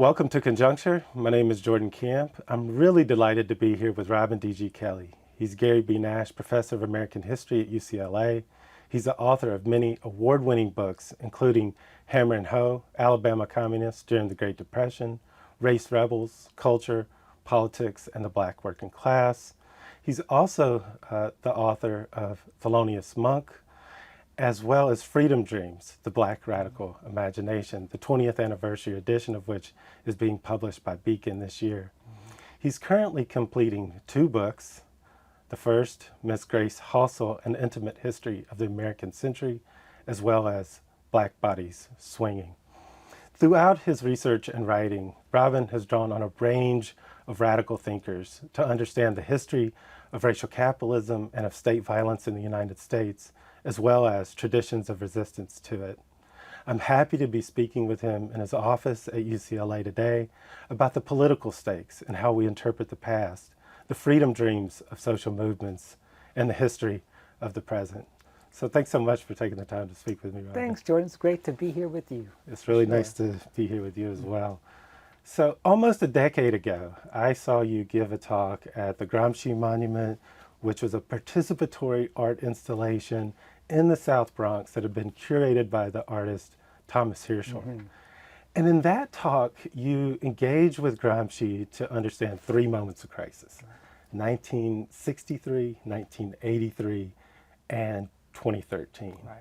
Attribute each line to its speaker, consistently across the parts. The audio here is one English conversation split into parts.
Speaker 1: Welcome to Conjuncture. My name is Jordan Camp. I'm really delighted to be here with Robin D.G. Kelley. He's Gary B. Nash Professor of American History at UCLA. He's the author of many award-winning books, including Hammer and Hoe, Alabama Communists During the Great Depression, Race Rebels, Culture, Politics, and the Black Working Class. He's also the author of Thelonious Monk, as well as Freedom Dreams, the Black Radical Imagination, the 20th anniversary edition of which is being published by Beacon this year. He's currently completing two books. The first, Miss Grace Halsell, An Intimate History of the American Century, as well as Black Bodies Swinging. Throughout his research and writing, Robin has drawn on a range of radical thinkers to understand the history of racial capitalism and of state violence in the United States, as well as traditions of resistance to it. I'm happy to be speaking with him in his office at UCLA today about the political stakes and how we interpret the past, the freedom dreams of social movements, and the history of the present. So thanks so much for taking the time to speak with me, Robin.
Speaker 2: Thanks, Jordan. It's great to be here with you.
Speaker 1: It's really nice to be here with you as well. So almost a decade ago, I saw you give a talk at the Gramsci Monument, which was a participatory art installation in the South Bronx that had been curated by the artist Thomas Hirschhorn. And in that talk, you engaged with Gramsci to understand three moments of crisis: 1963, 1983, and 2013.
Speaker 2: Right.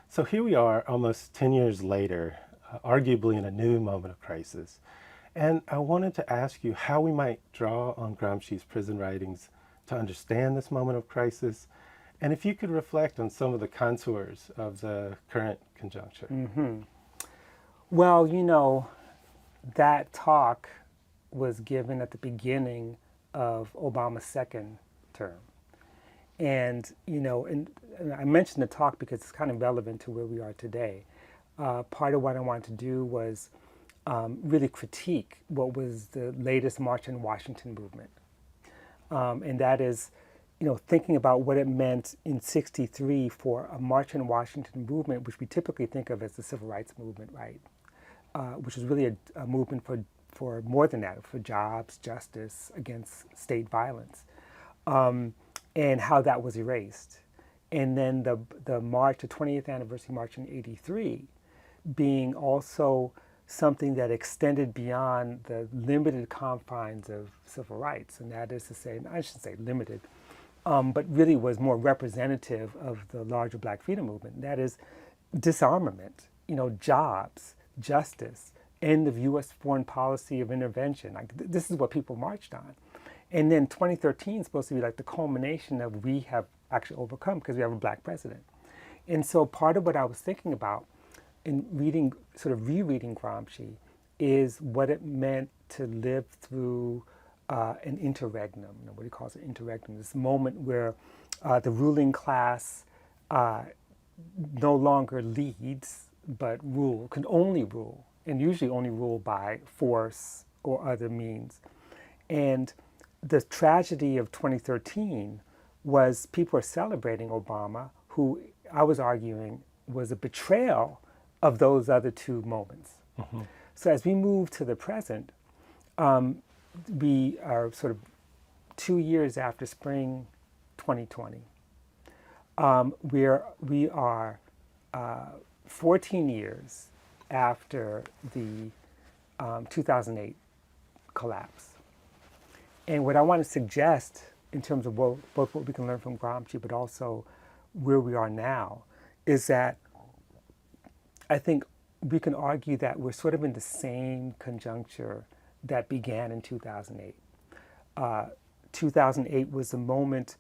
Speaker 1: So here we are almost 10 years later, arguably in a new moment of crisis. And I wanted to ask you how we might draw on Gramsci's prison writings to understand this moment of crisis, and if you could reflect on some of the contours of the current conjuncture.
Speaker 2: Well, you know, that talk was given at the beginning of Obama's second term. And, you know, and I mentioned the talk because it's kind of relevant to where we are today. Part of what I wanted to do was really critique what was the latest March on Washington movement. And that is, you know, thinking about what it meant in '63 for a March on Washington movement, which we typically think of as the civil rights movement, right? Which is really a movement for more than that, for jobs, justice, against state violence, and how that was erased. And then the march, the 20th anniversary march in '83, being also something that extended beyond the limited confines of civil rights. And that is to say, I shouldn't say limited, but really was more representative of the larger Black freedom movement. That is disarmament, you know, jobs, justice, end of U.S. foreign policy of intervention. Like, this is what people marched on. And then 2013 is supposed to be like the culmination of we have actually overcome because we have a Black president. And so part of what I was thinking about in reading, sort of rereading Gramsci, is what it meant to live through an interregnum, you know, what he calls an interregnum, this moment where the ruling class no longer leads, but can only rule, and usually only rule by force or other means. And the tragedy of 2013 was people were celebrating Obama, who I was arguing was a betrayal of those other two moments. So as we move to the present, we are sort of 2 years after spring 2020. We are 14 years after the 2008 collapse. And what I want to suggest in terms of both what we can learn from Gramsci, but also where we are now, is that I think we can argue that we're sort of in the same conjuncture that began in 2008. 2008 was a moment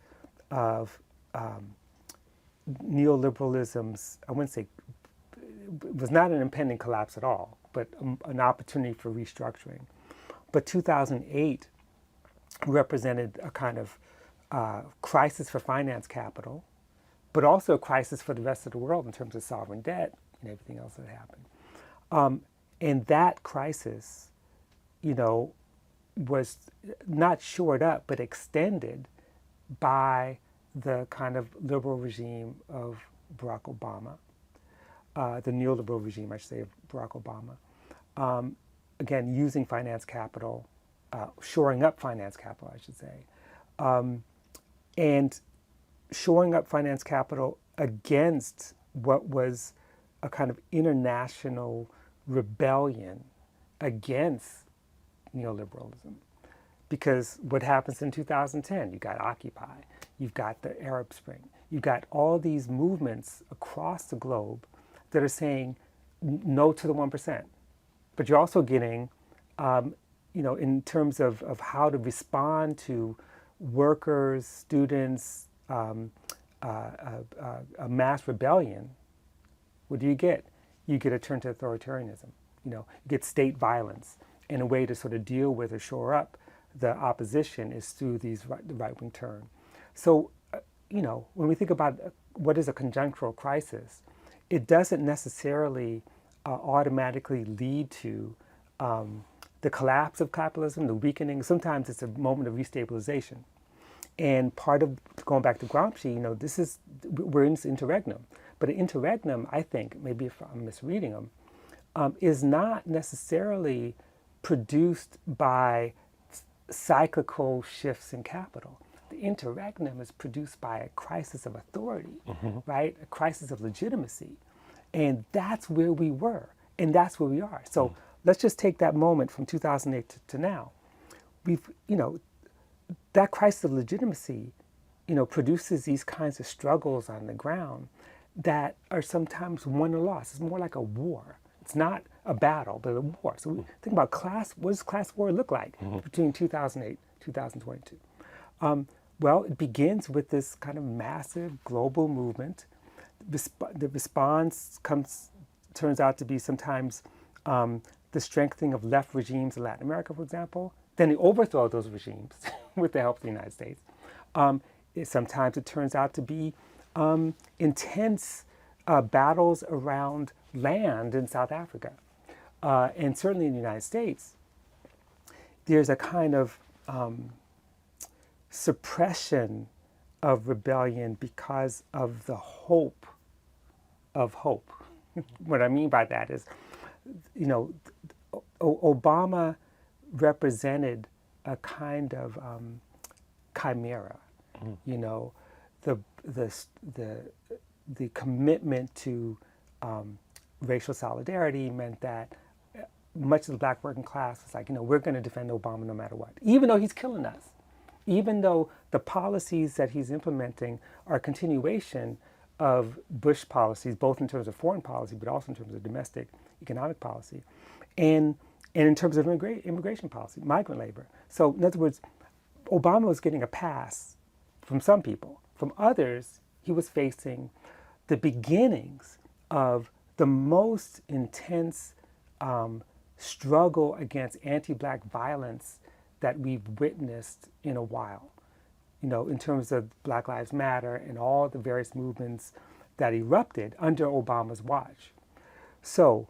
Speaker 2: of neoliberalism's, I wouldn't say, it was not an impending collapse at all, but an opportunity for restructuring. But 2008 represented a kind of crisis for finance capital, but also a crisis for the rest of the world in terms of sovereign debt and everything else that happened. And that crisis, you know, was not shored up, but extended by the kind of liberal regime of Barack Obama, the neoliberal regime, I should say, of Barack Obama. again, using finance capital, shoring up finance capital, I should say, and shoring up finance capital against what was a kind of international rebellion against neoliberalism. Because what happens in 2010, you got Occupy, you've got the Arab Spring, you've got all these movements across the globe that are saying no to the 1%. But you're also getting, in terms of how to respond to workers, students, a mass rebellion, what do you get? You get a turn to authoritarianism. You get state violence. And a way to sort of deal with or shore up the opposition is through the right-wing turn. So, when we think about what is a conjunctural crisis, it doesn't necessarily automatically lead to the collapse of capitalism, the weakening. Sometimes it's a moment of restabilization. And part of, going back to Gramsci, we're in this interregnum. But an interregnum, I think, maybe if I'm misreading them, is not necessarily produced by cyclical shifts in capital. The interregnum is produced by a crisis of authority, right? A crisis of legitimacy. And that's where we were, and that's where we are. So let's just take that moment from 2008 to now. That crisis of legitimacy, produces these kinds of struggles on the ground that are sometimes won or lost. It's more like a war. It's not a battle, but a war. So we think about class. What does class war look like between 2008 and 2022? Well, it begins with this kind of massive global movement. The response turns out to be sometimes the strengthening of left regimes in Latin America, for example. Then the overthrow of those regimes with the help of the United States. Sometimes it turns out to be intense battles around land in South Africa. And certainly in the United States, there's a kind of suppression of rebellion because of the hope of hope. What I mean by that is, Obama represented a kind of chimera. The commitment to racial solidarity meant that much of the black working class was like, we're going to defend Obama no matter what, even though he's killing us, even though the policies that he's implementing are a continuation of Bush policies, both in terms of foreign policy, but also in terms of domestic economic policy, and in terms of immigration policy, migrant labor. So in other words, Obama was getting a pass from some people. From others, he was facing the beginnings of the most intense struggle against anti-black violence that we've witnessed in a while. In terms of Black Lives Matter and all the various movements that erupted under Obama's watch. So,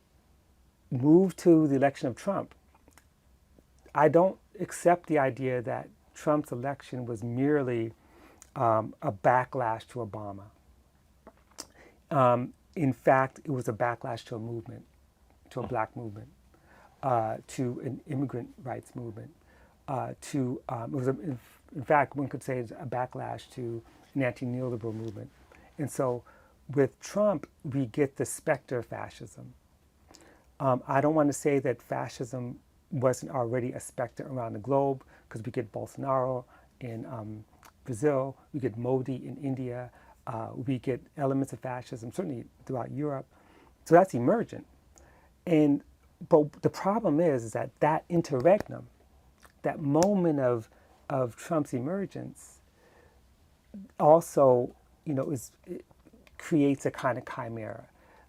Speaker 2: move to the election of Trump. I don't accept the idea that Trump's election was merely a backlash to Obama. In fact, it was a backlash to a movement, to a black movement, to an immigrant rights movement, in fact, one could say it's a backlash to an anti-neoliberal movement. And so with Trump, we get the specter of fascism. I don't want to say that fascism wasn't already a specter around the globe, because we get Bolsonaro in Brazil, we get Modi in India, we get elements of fascism, certainly throughout Europe. So that's emergent. But the problem is that interregnum, that moment of Trump's emergence, also, it creates a kind of chimera.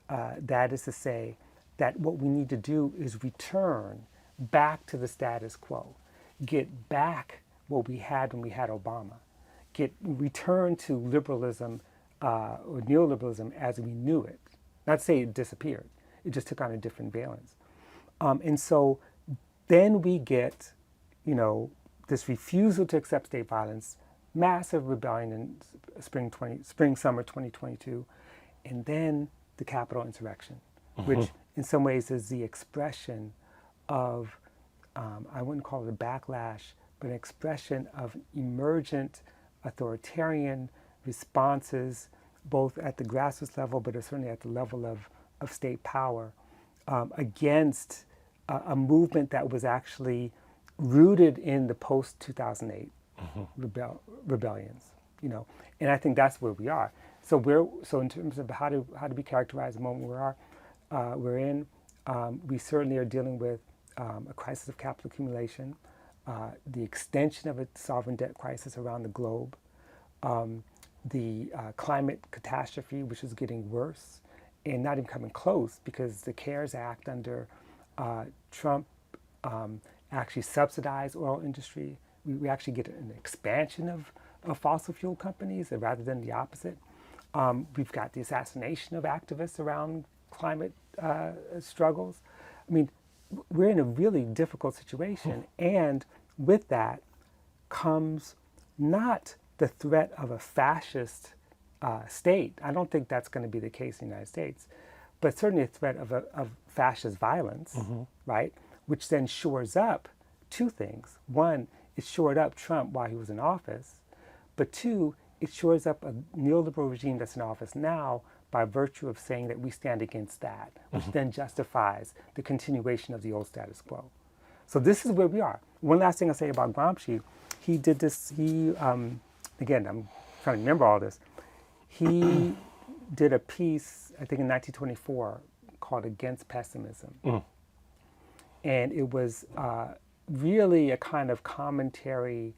Speaker 2: That is to say, that what we need to do is return back to the status quo, get back what we had when we had Obama, return to liberalism or neoliberalism as we knew it. Not to say it disappeared, it just took on a different valence. And so then we get, this refusal to accept state violence, massive rebellion in spring-summer 2022, and then the Capitol insurrection, which in some ways is the expression of, I wouldn't call it a backlash, but an expression of emergent authoritarian responses, both at the grassroots level, but certainly at the level of state power, against a movement that was actually rooted in the post-2008 rebellions, you know. And I think that's where we are. So in terms of how do we characterize the moment we're in, we certainly are dealing with a crisis of capital accumulation, the extension of a sovereign debt crisis around the globe, the climate catastrophe, which is getting worse and not even coming close because the CARES Act under Trump actually subsidized oil industry. We actually get an expansion of fossil fuel companies rather than the opposite. We've got the assassination of activists around climate struggles. I mean, we're in a really difficult situation. And with that comes not the threat of a fascist state. I don't think that's going to be the case in the United States, but certainly a threat of fascist violence, right? Which then shores up two things. One, it shored up Trump while he was in office, but two, it shores up a neoliberal regime that's in office now by virtue of saying that we stand against that, which then justifies the continuation of the old status quo. So this is where we are. One last thing I'll say about Gramsci, he did this, again, I'm trying to remember all this. He did a piece, I think in 1924, called Against Pessimism. And it was really a kind of commentary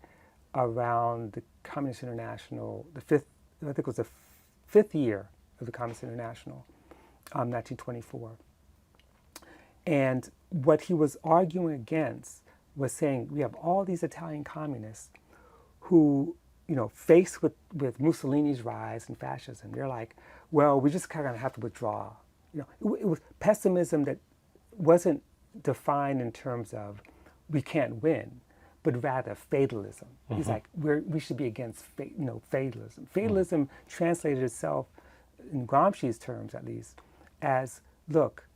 Speaker 2: around the Communist International, I think it was the fifth year of the Communist International, 1924. And what he was arguing against was saying we have all these Italian communists who, you know, faced with Mussolini's rise and fascism, they're like, well, we just kind of have to withdraw. You know, it was pessimism that wasn't defined in terms of we can't win, but rather fatalism. He's like, we should be against fatalism. Fatalism translated itself, in Gramsci's terms at least, as, look,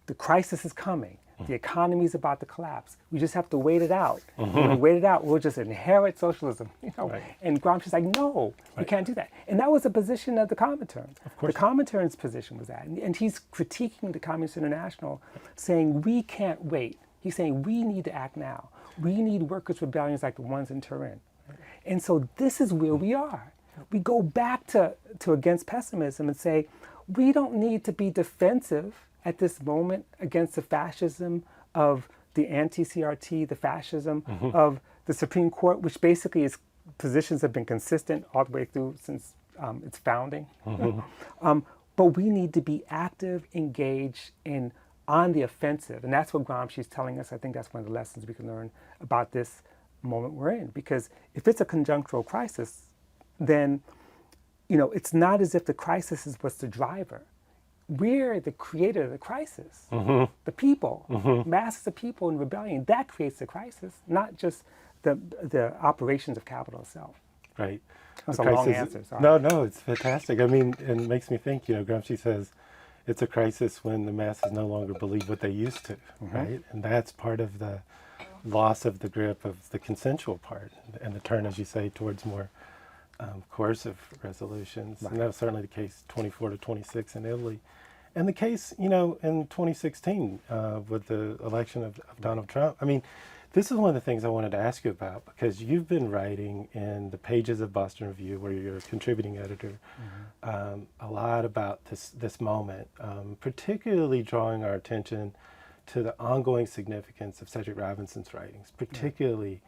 Speaker 2: the crisis is coming. The economy is about to collapse. We just have to wait it out. When we wait it out, we'll just inherit socialism. You know? Right. And Gramsci's like, no, you can't do that. And that was the position of the Comintern. Of course. The Comintern's position was that. And he's critiquing the Communist International, saying we can't wait. He's saying we need to act now. We need workers' rebellions like the ones in Turin. And so this is where we are. We go back to Against Pessimism and say, we don't need to be defensive at this moment against the fascism of the anti-CRT, the fascism of the Supreme Court, which basically its positions have been consistent all the way through since its founding. But we need to be active, engaged, and on the offensive. And that's what Gramsci's telling us. I think that's one of the lessons we can learn about this moment we're in. Because if it's a conjunctural crisis, then, you know, it's not as if the crisis is what's the driver. We're the creator of the crisis. The people, masses of people in rebellion, that creates the crisis, not just the operations of capital itself.
Speaker 1: Right.
Speaker 2: That's a long answer. Sorry.
Speaker 1: No, it's fantastic. I mean, it makes me think, you know, Gramsci says it's a crisis when the masses no longer believe what they used to, right? And that's part of the loss of the grip of the consensual part and the turn, as you say, towards more coercive resolutions. Right. And that was certainly the case 24 to 26 in Italy. And the case, you know, in 2016 with the election of Donald Trump. I mean, this is one of the things I wanted to ask you about, because you've been writing in the pages of Boston Review, where you're a contributing editor, a lot about this moment, particularly drawing our attention to the ongoing significance of Cedric Robinson's writings, particularly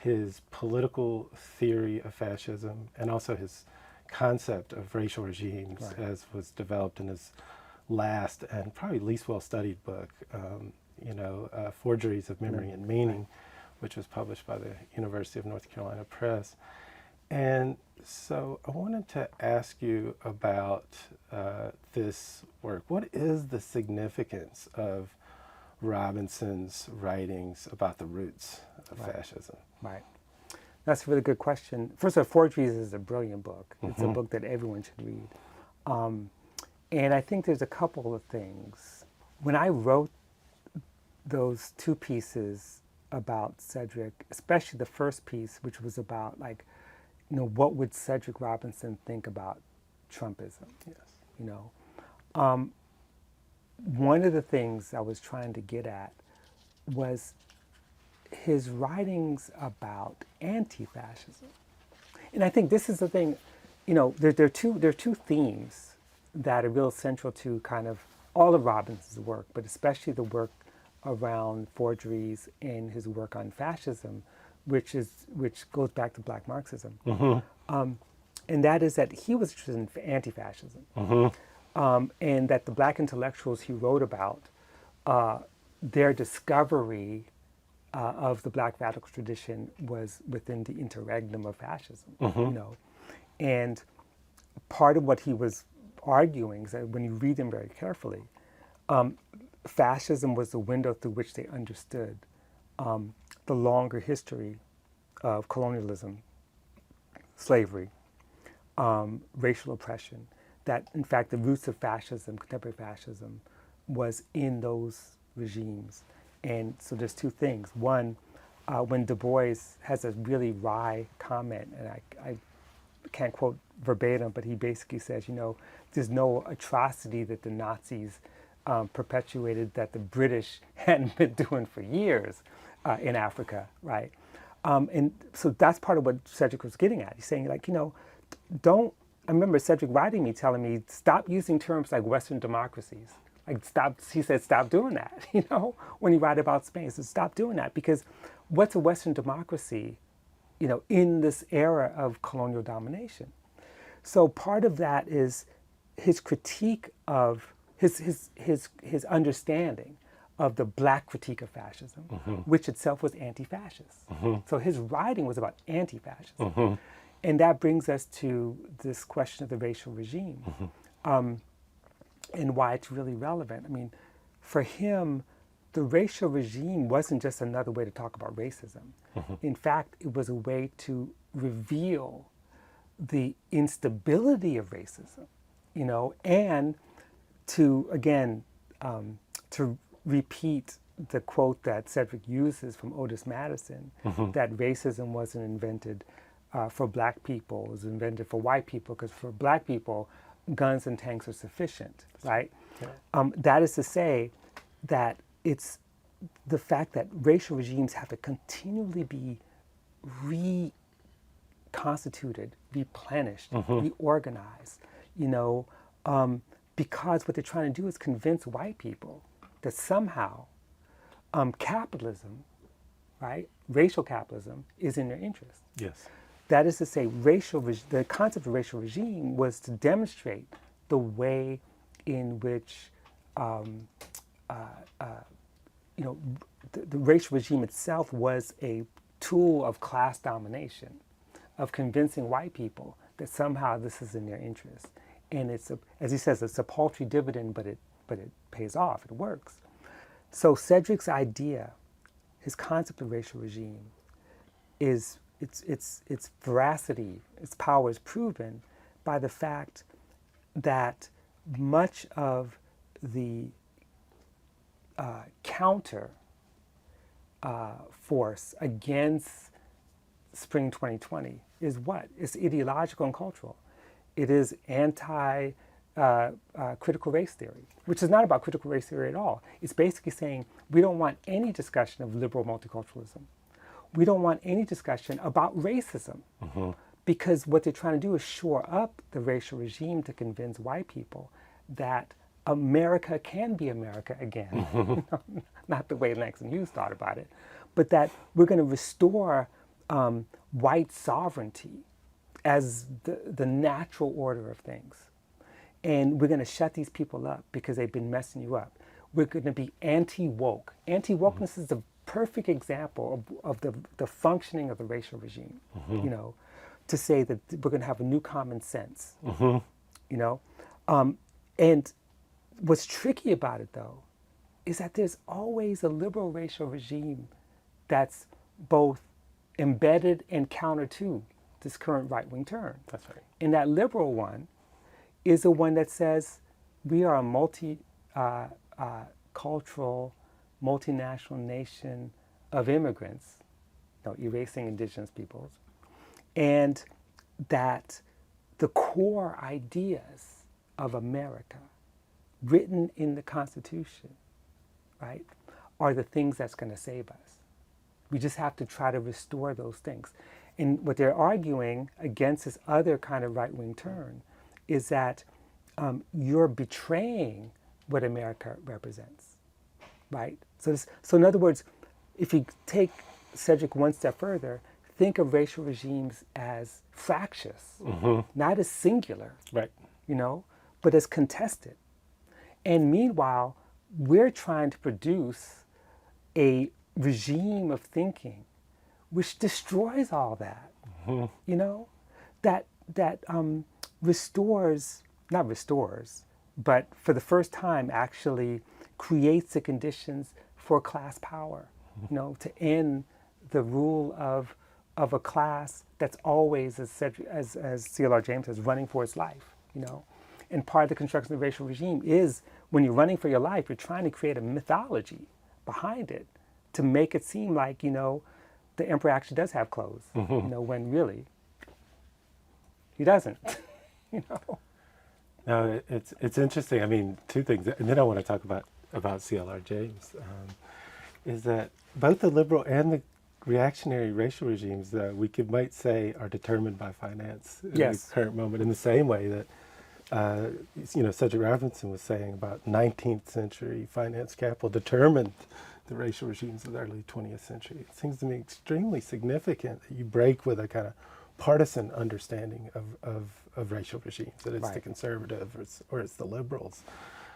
Speaker 1: his political theory of fascism and also his concept of racial regimes, as was developed in his last and probably least well-studied book, Forgeries of Memory and Meaning, which was published by the University of North Carolina Press. And so I wanted to ask you about this work. What is the significance of Robinson's writings about the roots of fascism? Right.
Speaker 2: That's a really good question. First of all, Forgeries is a brilliant book. It's a book that everyone should read. And I think there's a couple of things. When I wrote those two pieces about Cedric, especially the first piece, which was about like, what would Cedric Robinson think about Trumpism?
Speaker 1: Yes.
Speaker 2: You know, one of the things I was trying to get at was his writings about anti-fascism. And I think this is the thing, there are two themes that are real central to kind of all of Robinson's work, but especially the work around forgeries and his work on fascism, which goes back to Black Marxism. And that is that he was interested in anti-fascism. And that the Black intellectuals he wrote about, their discovery of the Black radical tradition was within the interregnum of fascism. And part of what he was arguing is that when you read them very carefully, fascism was the window through which they understood the longer history of colonialism, slavery, racial oppression, that in fact the roots of fascism, contemporary fascism, was in those regimes. And so there's two things. One, when Du Bois has a really wry comment, and I can't quote verbatim, but he basically says, there's no atrocity that the Nazis perpetuated that the British hadn't been doing for years in Africa, right? And so that's part of what Cedric was getting at. He's saying, like, I remember Cedric writing me, telling me, stop using terms like Western democracies. Like, stop, he said, stop doing that, when you write about Spain. He said, stop doing that, because what's a Western democracy, in this era of colonial domination? So part of that is his critique of, his understanding of the Black critique of fascism, which itself was anti-fascist. So his writing was about anti-fascism. And that brings us to this question of the racial regime and why it's really relevant. I mean, for him, the racial regime wasn't just another way to talk about racism. In fact, it was a way to reveal the instability of racism, and to, again, to repeat the quote that Cedric uses from Otis Madison, that racism wasn't invented for Black people, it was invented for white people, because for Black people, guns and tanks are sufficient, right? Yeah. That is to say that it's the fact that racial regimes have to continually be reconstituted, replenished, reorganized, because what they're trying to do is convince white people that somehow capitalism, right, racial capitalism, is in their interest.
Speaker 1: Yes.
Speaker 2: That is to say, the concept of racial regime was to demonstrate the way in which the racial regime itself was a tool of class domination, of convincing white people that somehow this is in their interest. And it's, as he says, it's a paltry dividend, but it pays off, it works. So Cedric's idea, his concept of racial regime, is its veracity, its power is proven by the fact that much of the counter force against Spring 2020 is what? It's ideological and cultural. It is critical race theory, which is not about critical race theory at all. It's basically saying we don't want any discussion of liberal multiculturalism. We don't want any discussion about racism, because what they're trying to do is shore up the racial regime to convince white people that America can be America again. Not the way Langston Hughes thought about it, but that we're going to restore white sovereignty as the natural order of things. And we're going to shut these people up because they've been messing you up. We're going to be anti-woke. Anti-wokeness is the perfect example of the functioning of the racial regime, to say that we're going to have a new common sense, and what's tricky about it, though, is that there's always a liberal racial regime that's both embedded and counter to this current right-wing turn.
Speaker 1: That's right.
Speaker 2: And that liberal one is the one that says we are a multi-cultural multinational nation of immigrants, erasing indigenous peoples, and that the core ideas of America written in the Constitution, right, are the things that's going to save us. We just have to try to restore those things. And what they're arguing against this other kind of right-wing turn is that you're betraying what America represents, right? So in other words, if you take Cedric one step further, think of racial regimes as fractious, not as singular,
Speaker 1: Right.
Speaker 2: but as contested. And meanwhile, we're trying to produce a regime of thinking which destroys all that, that not restores, but for the first time actually creates the conditions for class power, to end the rule of a class that's always, as C.L.R. James says, running for its life, And part of the construction of the racial regime is when you're running for your life, you're trying to create a mythology behind it to make it seem like, the emperor actually does have clothes, when really he doesn't,
Speaker 1: No, it's interesting. I mean, two things, and then I want to talk about C.L.R. James, is that both the liberal and the reactionary racial regimes that might say are determined by finance in the current moment, in the same way that Cedric Robinson was saying about 19th century finance capital determined the racial regimes of the early 20th century. It seems to me extremely significant that you break with a kind of partisan understanding of racial regimes, that it's the conservative or it's the liberals.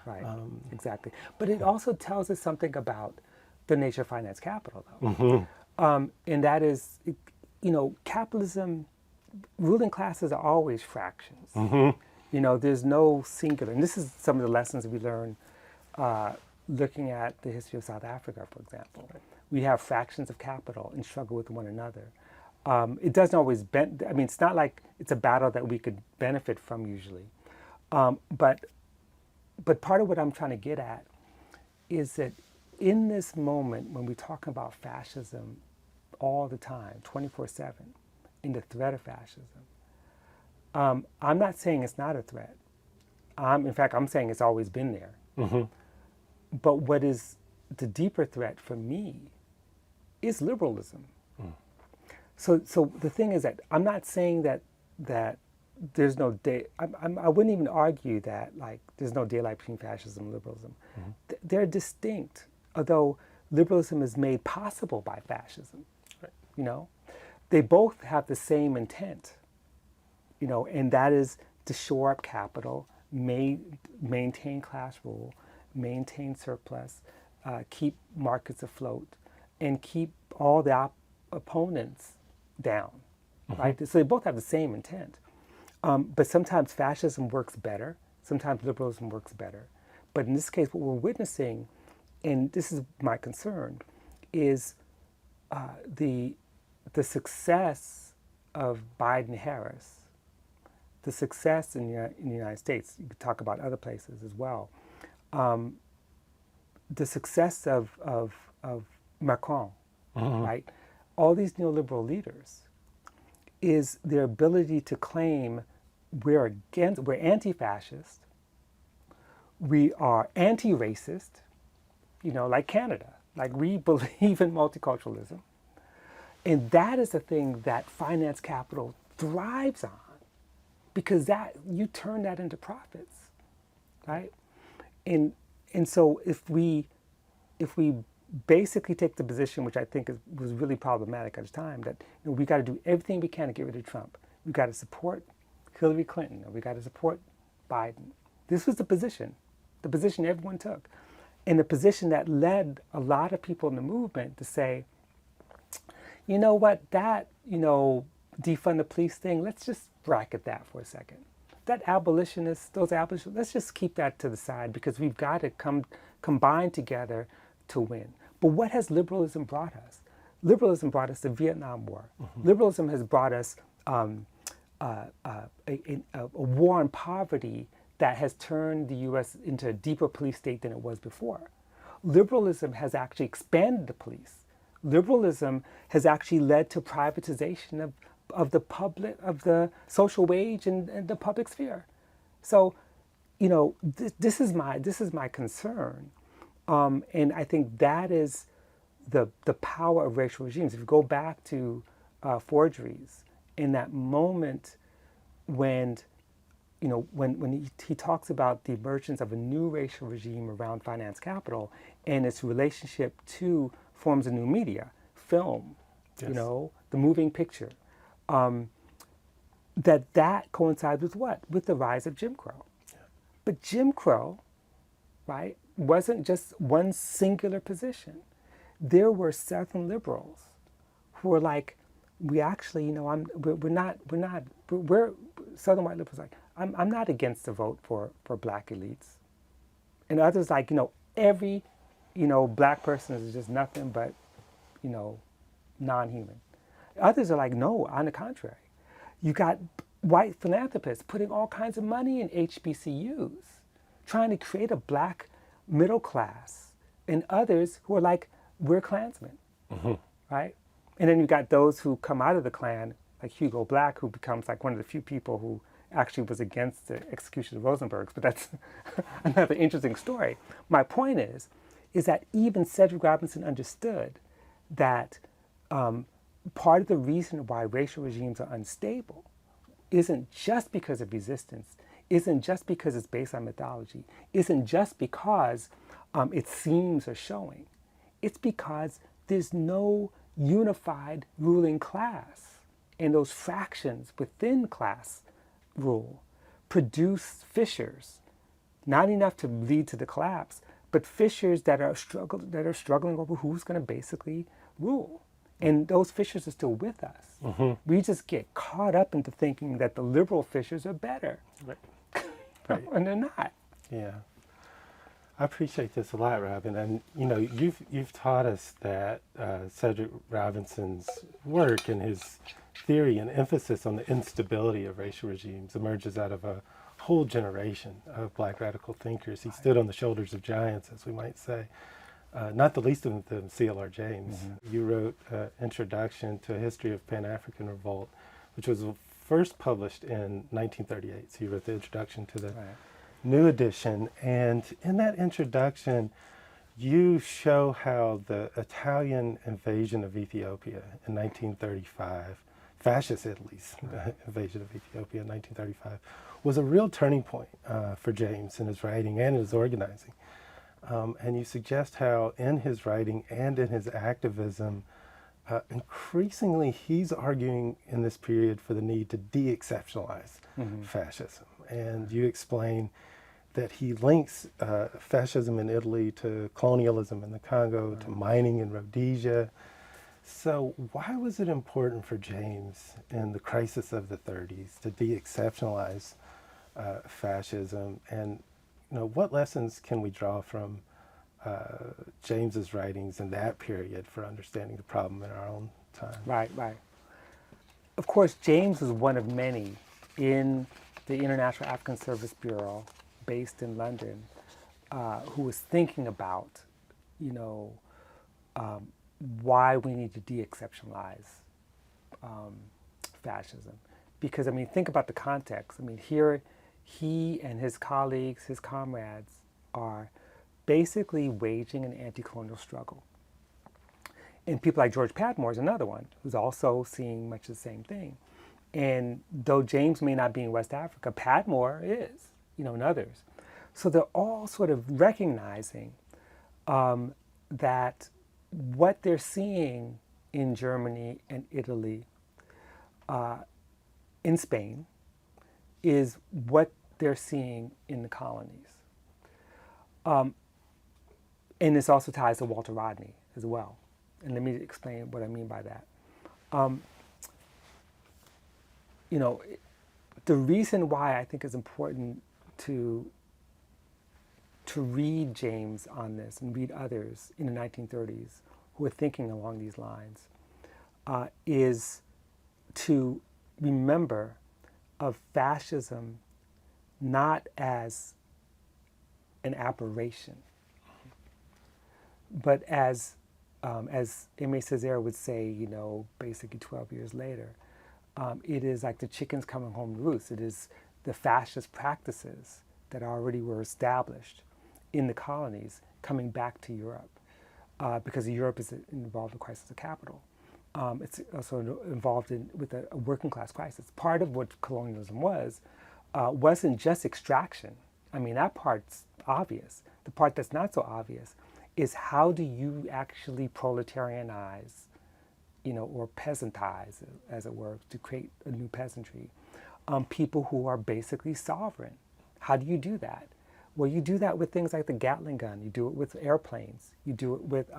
Speaker 2: Right, exactly. But it also tells us something about the nature of finance capital, though. And that is, capitalism, ruling classes are always fractions. There's no singular. And this is some of the lessons we learn looking at the history of South Africa, for example. We have fractions of capital and struggle with one another. It doesn't always it's not like it's a battle that we could benefit from usually. But part of what I'm trying to get at is that in this moment when we're talking about fascism all the time, 24/7, in the threat of fascism, I'm not saying it's not a threat. In fact, I'm saying it's always been there. But what is the deeper threat for me is liberalism. So the thing is that I'm not saying that there's no day. I wouldn't even argue that there's no daylight between fascism and liberalism. They're distinct, although liberalism is made possible by fascism. Right. They both have the same intent. And that is to shore up capital, maintain class rule, maintain surplus, keep markets afloat, and keep all the opponents down, right? So they both have the same intent. But sometimes fascism works better, sometimes liberalism works better. But in this case, what we're witnessing, and this is my concern, is the success of Biden-Harris, the success in the United States. You could talk about other places as well. The success of Macron, right? All these neoliberal leaders is their ability to claim we're anti-fascist, we are anti-racist, like Canada, like we believe in multiculturalism. And that is the thing that finance capital thrives on, because you turn that into profits, right? And so if we basically take the position, which I think was really problematic at the time, that we got to do everything we can to get rid of Trump. We got to support Hillary Clinton, or we got to support Biden. This was the position everyone took, and the position that led a lot of people in the movement to say, you know what, defund the police thing, let's just bracket that for a second. Those abolitionists, let's just keep that to the side, because we've got to combine together to win. But what has liberalism brought us? Liberalism brought us the Vietnam War. Liberalism has brought us a war on poverty that has turned the U.S. into a deeper police state than it was before. liberalism has actually expanded the police. Liberalism has actually led to privatization of the public, of the social wage and the public sphere. So, you know, this is my concern, and I think that is the power of racial regimes. If you go back to forgeries, in that moment when, you know, when he talks about the emergence of a new racial regime around finance capital and its relationship to forms of new media, film,
Speaker 1: Yes.
Speaker 2: you know, the moving picture, that coincides with what? With the rise of Jim Crow.
Speaker 1: Yeah.
Speaker 2: But Jim Crow, right, wasn't just one singular position. There were Southern liberals who were like, we actually, you know, we're Southern white liberals like, I'm not against the vote for black elites. And others like, you know, every, you know, black person is just nothing but, you know, non-human. Others are like, no, on the contrary. You got white philanthropists putting all kinds of money in HBCUs, trying to create a black middle class, and others who are like, we're Klansmen, right? And then you got those who come out of the Klan, like Hugo Black, who becomes like one of the few people who actually was against the execution of Rosenbergs, but that's another interesting story. My point is that even Cedric Robinson understood that part of the reason why racial regimes are unstable isn't just because of resistance, isn't just because it's based on mythology, isn't just because its themes are showing. It's because there's no unified ruling class, and those fractions within class rule produce fissures, not enough to lead to the collapse, but fissures that are struggling over who's going to basically rule. And those fissures are still with us. We just get caught up into thinking that the liberal fissures are better.
Speaker 1: Right. Right.
Speaker 2: And they're not.
Speaker 1: Yeah. I appreciate this a lot, Robin. And you know, you've taught us that Cedric Robinson's work and his theory and emphasis on the instability of racial regimes emerges out of a whole generation of black radical thinkers. He stood on the shoulders of giants, as we might say. Not the least of them, C.L.R. James. You wrote Introduction to a History of Pan-African Revolt, which was first published in 1938. So you wrote the introduction to the new edition. And in that introduction, you show how the Italian invasion of Ethiopia in 1935, fascist Italy's invasion of Ethiopia in 1935, was a real turning point for James in his writing and his organizing. And you suggest how in his writing and in his activism, increasingly he's arguing in this period for the need to de-exceptionalize fascism. And you explain that he links fascism in Italy to colonialism in the Congo, to mining in Rhodesia. So why was it important for James in the crisis of the 30s to de-exceptionalize fascism? And you know, what lessons can we draw from James's writings in that period for understanding the problem in our own time?
Speaker 2: Right. Of course, James was one of many in the International African Service Bureau, based in London, who was thinking about, you know, why we need to de-exceptionalize fascism. Because, I mean, think about the context. I mean, here he and his colleagues, his comrades, are basically waging an anti-colonial struggle. And people like George Padmore is another one who's also seeing much the same thing. And though James may not be in West Africa, Padmore is, you know, and others. So they're all sort of recognizing that what they're seeing in Germany and Italy, in Spain, is what they're seeing in the colonies. And this also ties to Walter Rodney as well. And let me explain what I mean by that. You know, the reason why I think it's important to read James on this and read others in the 1930s who are thinking along these lines is to remember of fascism not as an aberration, But as Aimé Césaire would say, basically 12 years later, it is like the chickens coming home to roost. It is the fascist practices that already were established in the colonies coming back to Europe, because Europe is involved in the crisis of capital. It's also involved with a working class crisis. Part of what colonialism wasn't just extraction. I mean, that part's obvious. The part that's not so obvious is how do you actually proletarianize, or peasantize, as it were, to create a new peasantry, people who are basically sovereign. How do you do that? Well, you do that with things like the Gatling gun. You do it with airplanes. You do it with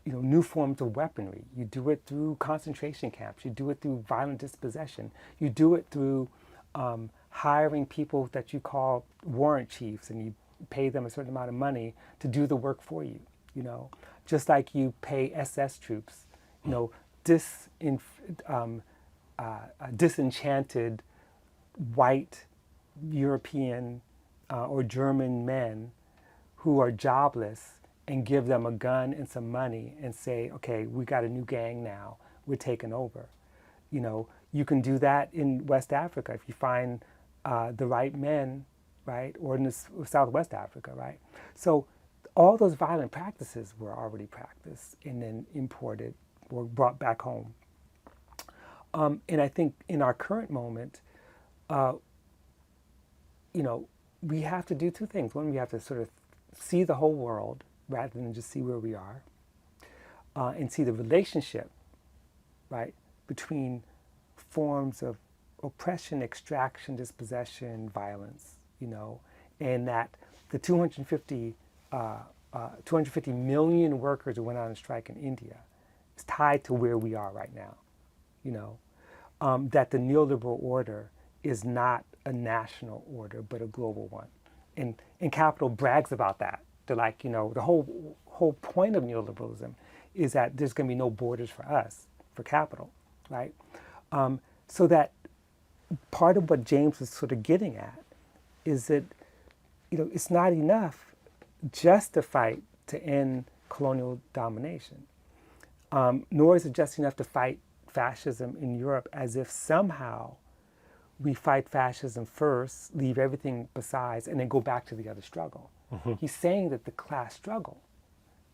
Speaker 2: new forms of weaponry. You do it through concentration camps. You do it through violent dispossession. You do it through hiring people that you call warrant chiefs, and you pay them a certain amount of money to do the work for you. Just like you pay SS troops, disenchanted white European or German men who are jobless, and give them a gun and some money and say, okay, we got a new gang now, we're taking over. You can do that in West Africa if you find the right men, right? Or in Southwest Africa, right? So all those violent practices were already practiced and then imported or brought back home. And I think in our current moment, we have to do two things. One, we have to sort of see the whole world rather than just see where we are, and see the relationship, right, between forms of oppression, extraction, dispossession, violence, and that the 250 million workers who went on strike in India is tied to where we are right now, that the neoliberal order is not a national order, but a global one. And Capital brags about that. They're like, the whole point of neoliberalism is that there's going to be no borders for us, for capital, right? So that part of what James was sort of getting at is that, it's not enough just to fight to end colonial domination, nor is it just enough to fight fascism in Europe as if somehow we fight fascism first, leave everything besides, and then go back to the other struggle. Mm-hmm. He's saying that the class struggle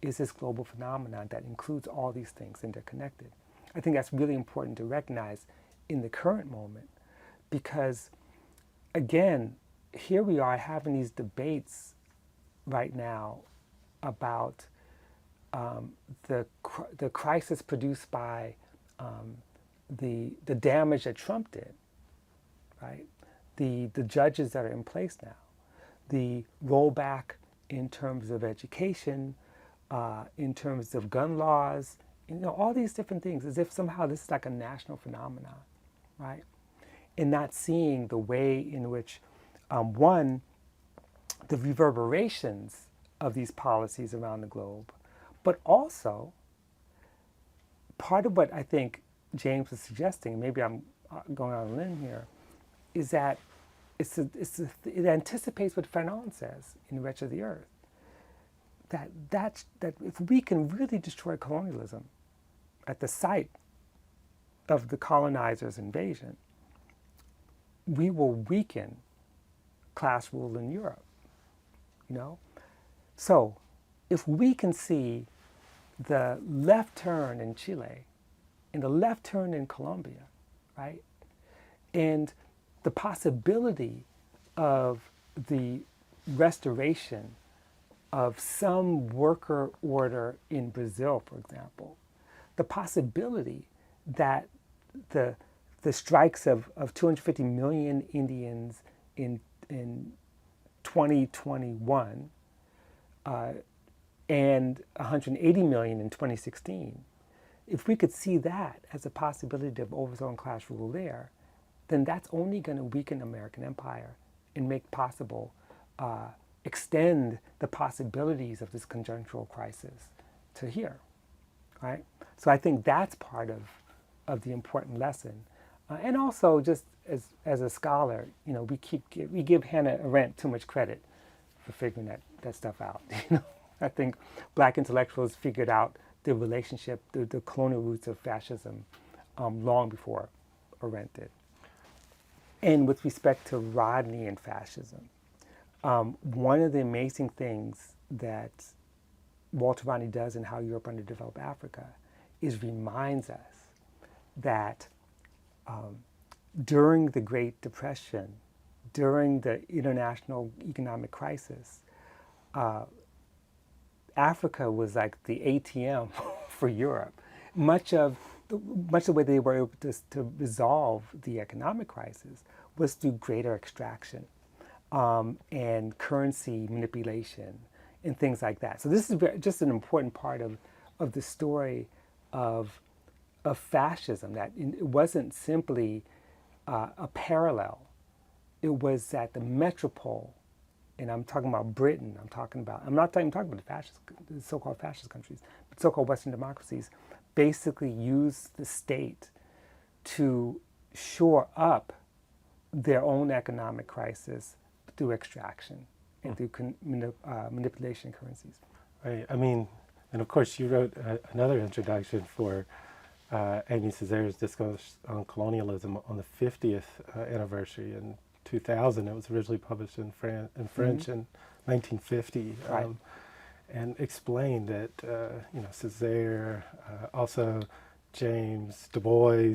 Speaker 2: is this global phenomenon that includes all these things interconnected. I think that's really important to recognize in the current moment because, again, here we are having these debates right now about the crisis produced by the damage that Trump did, right? The judges that are in place now, the rollback in terms of education, in terms of gun laws, all these different things, as if somehow this is like a national phenomenon, right? And not seeing the way in which, one, the reverberations of these policies around the globe, but also part of what I think James was suggesting, maybe I'm going on a limb here, is that it anticipates what Fanon says in Wretch of the Earth, that if we can really destroy colonialism at the site of the colonizer's invasion, we will weaken class rule in Europe, So if we can see the left turn in Chile and the left turn in Colombia, right, and the possibility of the restoration of some worker order in Brazil, for example, the possibility that the strikes of 250 million Indians in 2021 and 180 million in 2016, if we could see that as a possibility of overthrowing class rule there, then that's only going to weaken American empire and make possible, extend the possibilities of this conjunctural crisis to here, right? So I think that's part of the important lesson. And also just as a scholar, we give Hannah Arendt too much credit for figuring that stuff out, I think black intellectuals figured out the relationship, the colonial roots of fascism long before Arendt did. And with respect to Rodney and fascism, one of the amazing things that Walter Rodney does in How Europe Underdeveloped Africa is reminds us that during the Great Depression, during the international economic crisis, Africa was like the ATM for Europe. Much of the way they were able to resolve the economic crisis was through greater extraction and currency manipulation and things like that. So this is just an important part of the story of fascism, that it wasn't simply a parallel. It was that the metropole, and I'm talking about Britain, I'm not talking about the so-called fascist countries, but so-called Western democracies, basically used the state to shore up their own economic crisis through extraction and through manipulation of currencies.
Speaker 1: Right. I mean, and of course, you wrote another introduction for Amy Césaire's discourse on colonialism on the 50th anniversary in 2000. It was originally published in French in 1950,
Speaker 2: Right.
Speaker 1: and explained that Césaire, also James, Du Bois,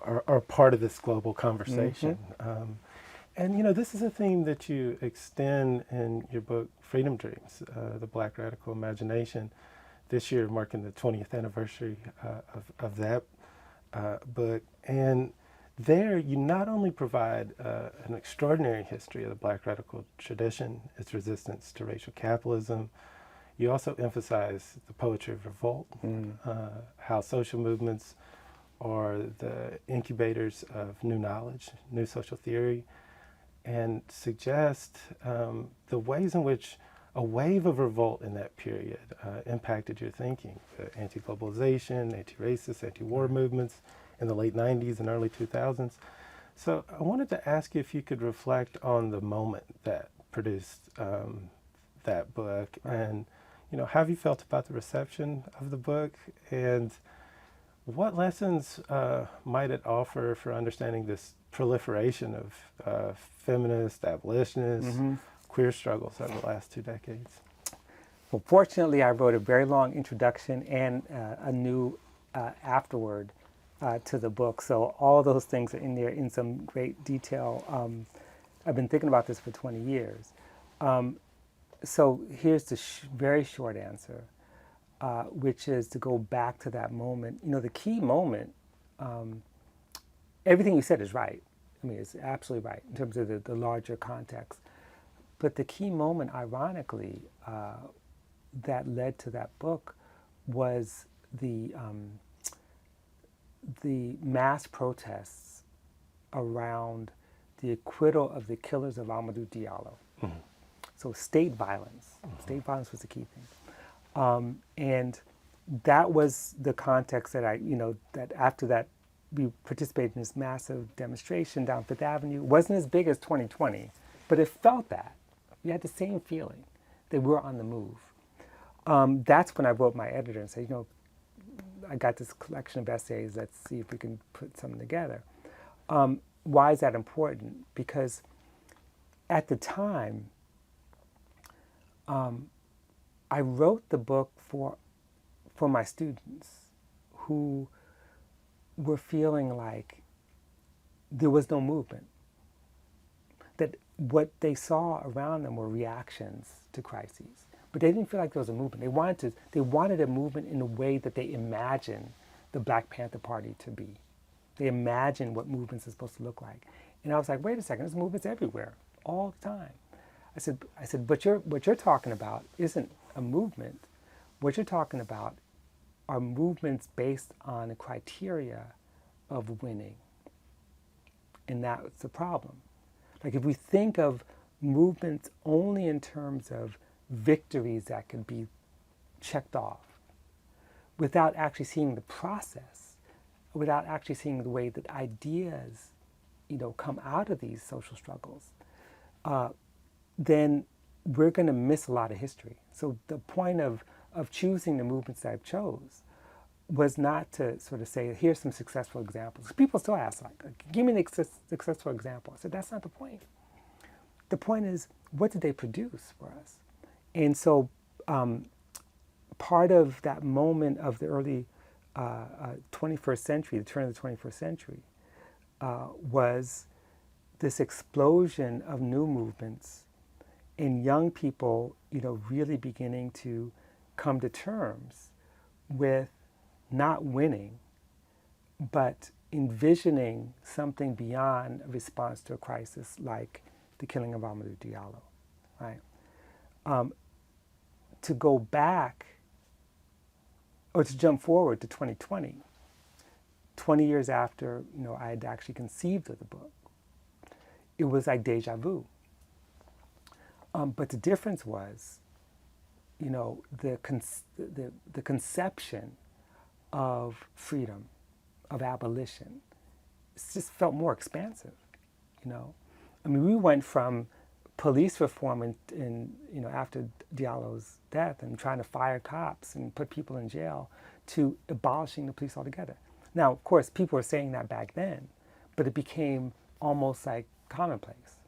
Speaker 1: are part of this global conversation. And this is a theme that you extend in your book, Freedom Dreams, the Black Radical Imagination, this year marking the 20th anniversary of that book. And there you not only provide an extraordinary history of the Black radical tradition, its resistance to racial capitalism, you also emphasize the poetry of revolt, how social movements are the incubators of new knowledge, new social theory, and suggest the ways in which a wave of revolt in that period impacted your thinking. Anti-globalization, anti-racist, anti-war movements in the late 90s and early 2000s. So I wanted to ask you if you could reflect on the moment that produced that book, and how have you felt about the reception of the book, and what lessons might it offer for understanding this proliferation of feminist, abolitionist, queer struggles over the last 2 decades?
Speaker 2: Well, fortunately, I wrote a very long introduction and a new afterword to the book. So all those things are in there in some great detail. I've been thinking about this for 20 years. So here's the very short answer, which is to go back to that moment. The key moment, everything you said is right. I mean, it's absolutely right in terms of the larger context. But the key moment, ironically, that led to that book was the mass protests around the acquittal of the killers of Amadou Diallo. So state violence was the key thing. And that was the context that that after that, we participated in this massive demonstration down Fifth Avenue. It wasn't as big as 2020, but it felt that. You had the same feeling that we were on the move. That's when I wrote my editor and said, I got this collection of essays, let's see if we can put something together. Why is that important? Because at the time, I wrote the book for my students who were feeling like there was no movement, that what they saw around them were reactions to crises, but they didn't feel like there was a movement. They wanted a movement in the way that they imagined the Black Panther Party to be. They imagined what movements are supposed to look like. And I was like, wait a second, there's movements everywhere, all the time. I said, but what you're talking about isn't a movement. What you're talking about are movements based on a criteria of winning. And that's the problem. Like if we think of movements only in terms of victories that can be checked off, without actually seeing the process, without actually seeing the way that ideas, come out of these social struggles, then we're going to miss a lot of history. So the point of choosing the movements that I've chose was not to sort of say, here's some successful examples. People still ask, like, give me an successful example. I said, that's not the point. The point is, what did they produce for us? And so part of that moment of the early 21st century, the turn of the 21st century, was this explosion of new movements and young people, really beginning to come to terms with not winning, but envisioning something beyond a response to a crisis like the killing of Amadou Diallo, right? To go back, or to jump forward to 2020, 20 years after, I had actually conceived of the book, it was like deja vu. But the difference was, the conception of freedom, of abolition, it just felt more expansive, I mean, we went from police reform after Diallo's death and trying to fire cops and put people in jail to abolishing the police altogether. Now, of course, people were saying that back then, but it became almost like commonplace,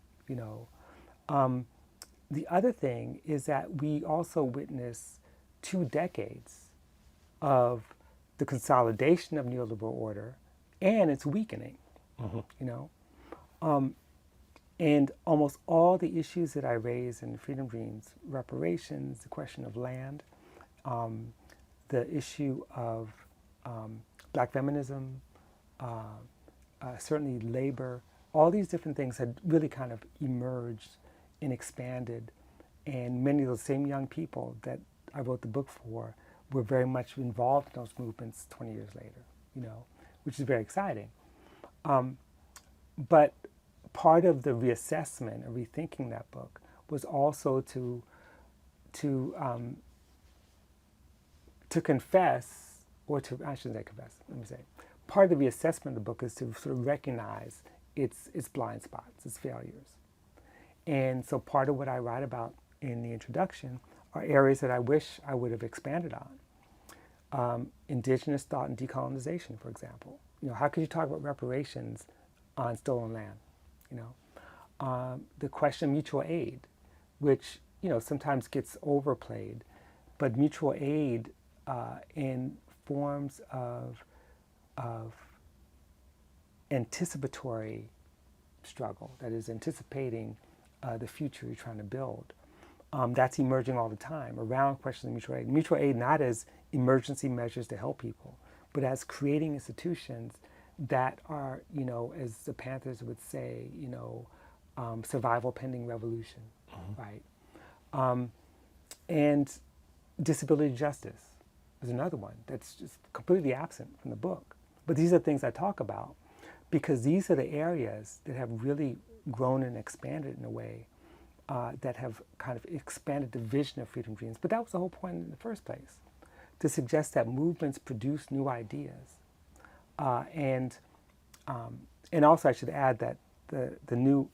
Speaker 2: The other thing is that we also witnessed 2 decades of the consolidation of neoliberal order and its weakening, And almost all the issues that I raised in Freedom Dreams, reparations, the question of land, the issue of black feminism, certainly labor, all these different things had really kind of emerged and expanded. And many of those same young people that I wrote the book for were very much involved in those movements 20 years later, which is very exciting. But part of the reassessment and rethinking that book was also to confess, or to, I shouldn't say confess, let me say, part of the reassessment of the book is to sort of recognize its blind spots, its failures. And so part of what I write about in the introduction are areas that I wish I would have expanded on. Indigenous thought and decolonization, for example. How could you talk about reparations on stolen land? The question of mutual aid, which sometimes gets overplayed, but mutual aid in forms of anticipatory struggle, that is anticipating the future you're trying to build. That's emerging all the time around questions of mutual aid. Mutual aid not as emergency measures to help people, but as creating institutions that are, as the Panthers would say, survival pending revolution, right? And disability justice is another one that's just completely absent from the book. But these are things I talk about because these are the areas that have really grown and expanded in a way that have kind of expanded the vision of Freedom Dreams. But that was the whole point in the first place, to suggest that movements produce new ideas. And also I should add that the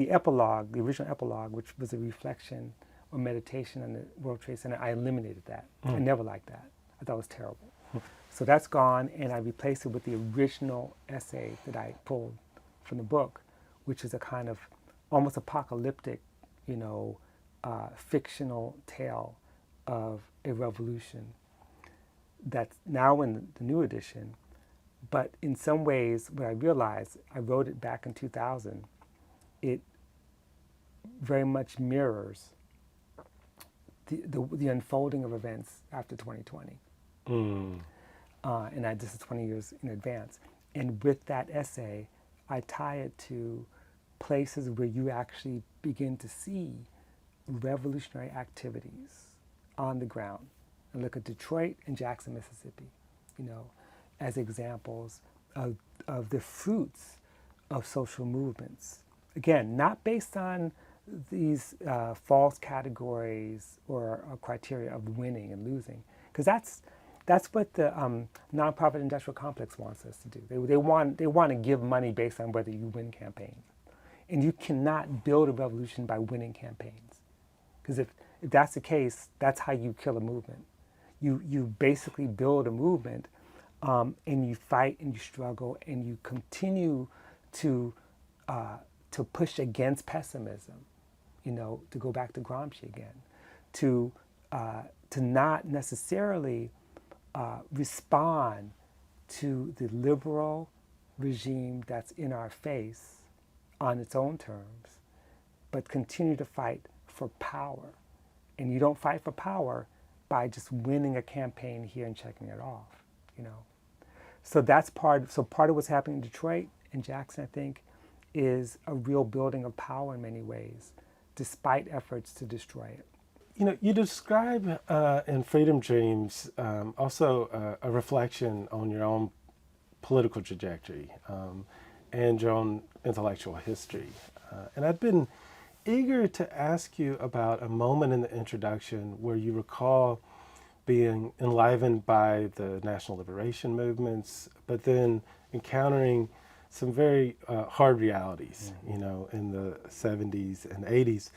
Speaker 2: epilogue, the original epilogue, which was a reflection or meditation on the World Trade Center, I eliminated that. I never liked that. I thought it was terrible. So that's gone, and I replaced it with the original essay that I pulled from the book, which is a kind of almost apocalyptic, fictional tale of a revolution that's now in the new edition. But in some ways, what I realized, I wrote it back in 2000, it very much mirrors the unfolding of events after 2020. And this is 20 years in advance. And with that essay, I tie it to places where you actually begin to see revolutionary activities on the ground. And look at Detroit and Jackson, Mississippi, as examples of the fruits of social movements. Again, not based on these false categories or criteria of winning and losing, because that's what the nonprofit industrial complex wants us to do. They want to give money based on whether you win campaigns, and you cannot build a revolution by winning campaigns, Because if that's the case, that's how you kill a movement. You basically build a movement, and you fight and you struggle and you continue to push against pessimism. To go back to Gramsci again, to not necessarily respond to the liberal regime that's in our face on its own terms, but continue to fight for power. And you don't fight for power by just winning a campaign here and checking it off. So that's part of what's happening in Detroit and Jackson, I think, is a real building of power in many ways, despite efforts to destroy it.
Speaker 1: You describe in Freedom Dreams also a reflection on your own political trajectory and your own intellectual history. And I've been eager to ask you about a moment in the introduction where you recall being enlivened by the national liberation movements, but then encountering some very hard realities, in the 70s and 80s,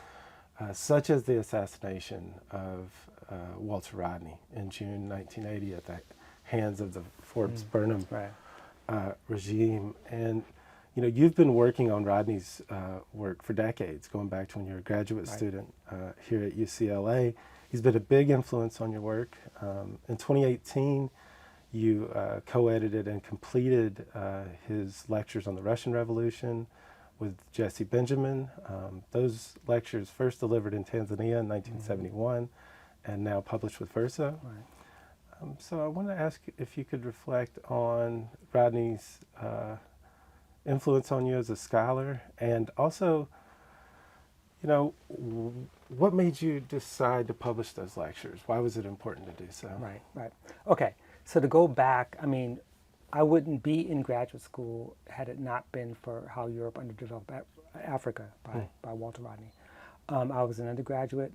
Speaker 1: such as the assassination of Walter Rodney in June 1980 at the hands of the Forbes Burnham regime. And you've been working on Rodney's work for decades, going back to when you were a graduate student here at UCLA. He's been a big influence on your work. In 2018, you co-edited and completed his lectures on the Russian Revolution with Jesse Benjamin. Those lectures first delivered in Tanzania in 1971 and now published with Verso. So I want to ask if you could reflect on Rodney's influence on you as a scholar, and also, what made you decide to publish those lectures? Why was it important to do so?
Speaker 2: Right. Okay, so to go back, I wouldn't be in graduate school had it not been for How Europe Underdeveloped Africa by Walter Rodney. I was an undergraduate,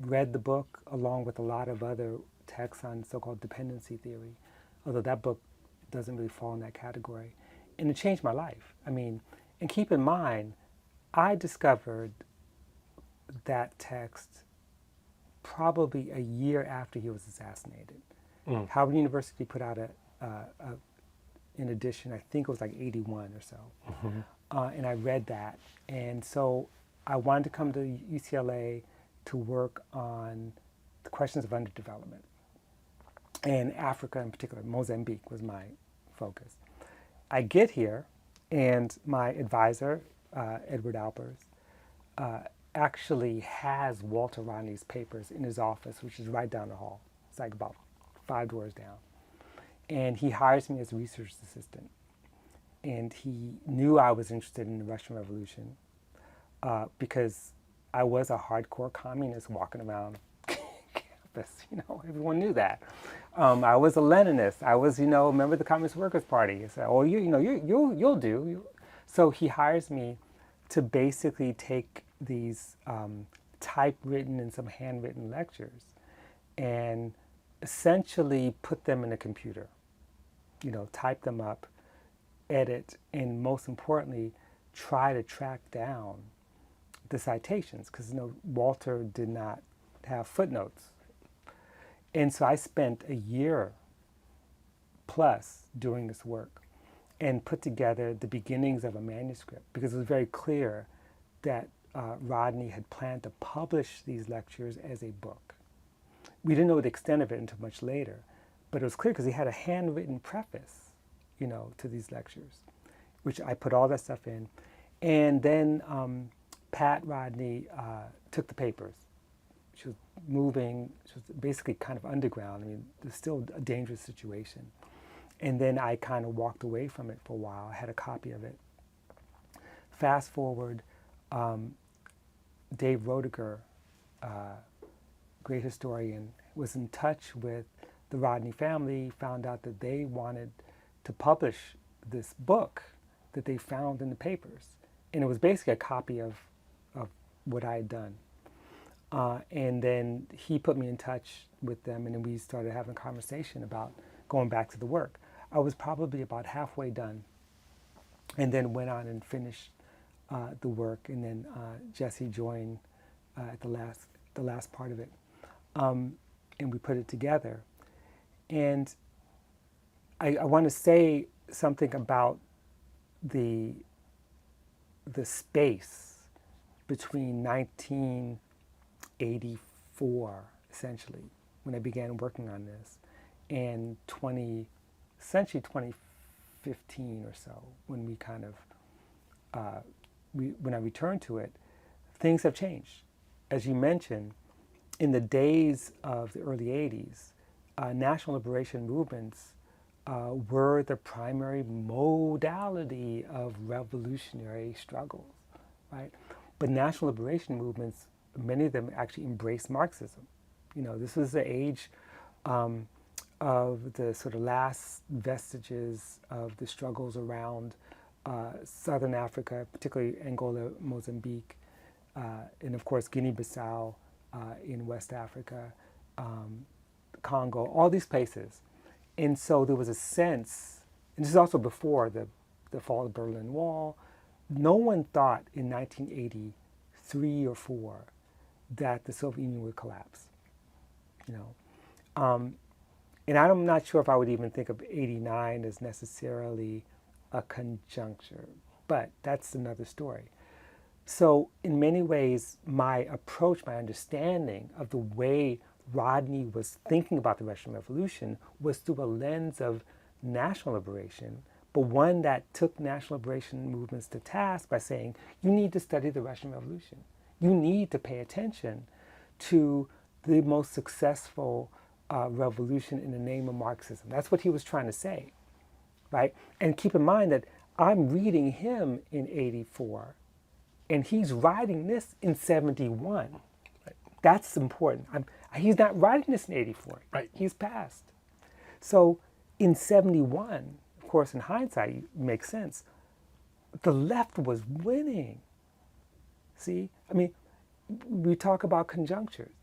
Speaker 2: read the book along with a lot of other texts on so-called dependency theory, although that book doesn't really fall in that category. And it changed my life. And keep in mind, I discovered that text probably a year after he was assassinated. Howard University put out an edition, I think it was like 81 or so. And I read that. And so I wanted to come to UCLA to work on the questions of underdevelopment. And Africa in particular, Mozambique was my focus. I get here, and my advisor, Edward Alpers, actually has Walter Rodney's papers in his office, which is right down the hall. It's like about 5 doors down. And he hires me as a research assistant. And he knew I was interested in the Russian Revolution because I was a hardcore communist walking around campus. Everyone knew that. I was a Leninist. I was, member of the Communist Workers' Party. He said, "Oh, you'll do." So he hires me to basically take these typewritten and some handwritten lectures and essentially put them in a computer, type them up, edit, and most importantly, try to track down the citations, because Walter did not have footnotes. And so I spent a year plus doing this work and put together the beginnings of a manuscript, because it was very clear that Rodney had planned to publish these lectures as a book. We didn't know the extent of it until much later, but it was clear because he had a handwritten preface, to these lectures, which I put all that stuff in. And then Pat Rodney took the papers. She was moving, she was basically kind of underground. It was still a dangerous situation. And then I kind of walked away from it for a while. I had a copy of it. Fast forward, Dave Roediger, great historian, was in touch with the Rodney family, found out that they wanted to publish this book that they found in the papers. And it was basically a copy of what I had done. And then he put me in touch with them, and then we started having a conversation about going back to the work. I was probably about halfway done, and then went on and finished the work. And then Jesse joined at the last part of it, and we put it together. And I want to say something about the space between 1984, essentially, when I began working on this, and essentially 2015 or so, when we kind of, when I returned to it, things have changed. As you mentioned, in the days of the early 80s, national liberation movements were the primary modality of revolutionary struggles, right? But national liberation movements, many of them actually embraced Marxism. This was the age of the sort of last vestiges of the struggles around Southern Africa, particularly Angola, Mozambique, and of course Guinea-Bissau in West Africa, Congo, all these places. And so there was a sense, and this is also before the fall of the Berlin Wall, no one thought in 1983 or 4 that the Soviet Union would collapse. And I'm not sure if I would even think of 89 as necessarily a conjuncture, but that's another story. So in many ways, my approach, my understanding of the way Rodney was thinking about the Russian Revolution was through a lens of national liberation, but one that took national liberation movements to task by saying, you need to study the Russian Revolution. You need to pay attention to the most successful revolution in the name of Marxism. That's what he was trying to say, right? And keep in mind that I'm reading him in 84, and he's writing this in 71. Right. That's important. He's not writing this in 84.
Speaker 1: Right.
Speaker 2: He's passed. So in 71, of course, in hindsight, it makes sense. The left was winning. See? I mean, we talk about conjunctures.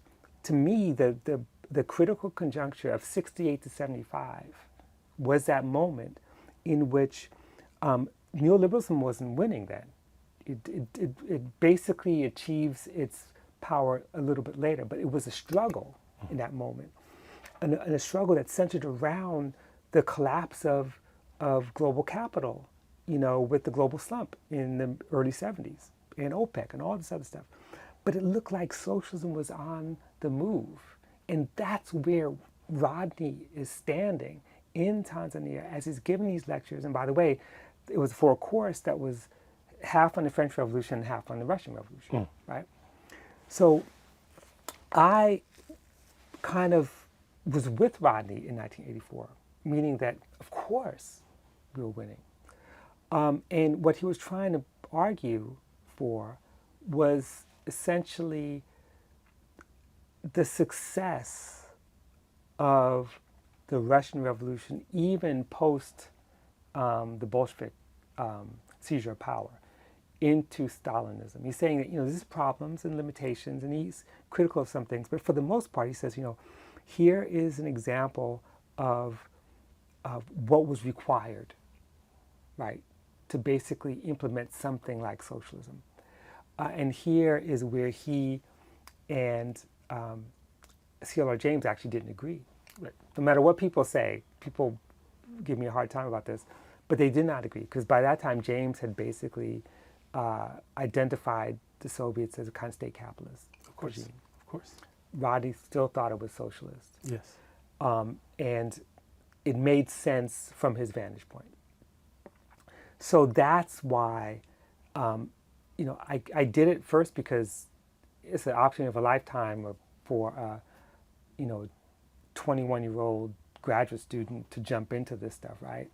Speaker 2: To me, the critical conjuncture of 68 to 75 was that moment in which neoliberalism wasn't winning then. It basically achieves its power a little bit later, but it was a struggle in that moment, and a struggle that centered around the collapse of global capital, with the global slump in the early 70s, and OPEC and all this other stuff. But it looked like socialism was on the move, and that's where Rodney is standing in Tanzania as he's giving these lectures. And by the way, it was for a course that was half on the French Revolution, half on the Russian Revolution, right? So I kind of was with Rodney in 1984, meaning that, of course, we were winning. And what he was trying to argue for was essentially the success of the Russian Revolution, even post the Bolshevik seizure of power, into Stalinism. He's saying that, there's problems and limitations, and he's critical of some things, but for the most part, he says, here is an example of what was required, right, to basically implement something like socialism. And here is where he and C.L.R. James actually didn't agree. Right. No matter what people say, people give me a hard time about this, but they did not agree, because by that time, James had basically identified the Soviets as a kind of state capitalist regime.
Speaker 1: Of course.
Speaker 2: Rodney still thought it was socialist.
Speaker 1: Yes.
Speaker 2: And it made sense from his vantage point. So that's why, I did it first because it's an option of a lifetime for a 21-year-old graduate student to jump into this stuff, right?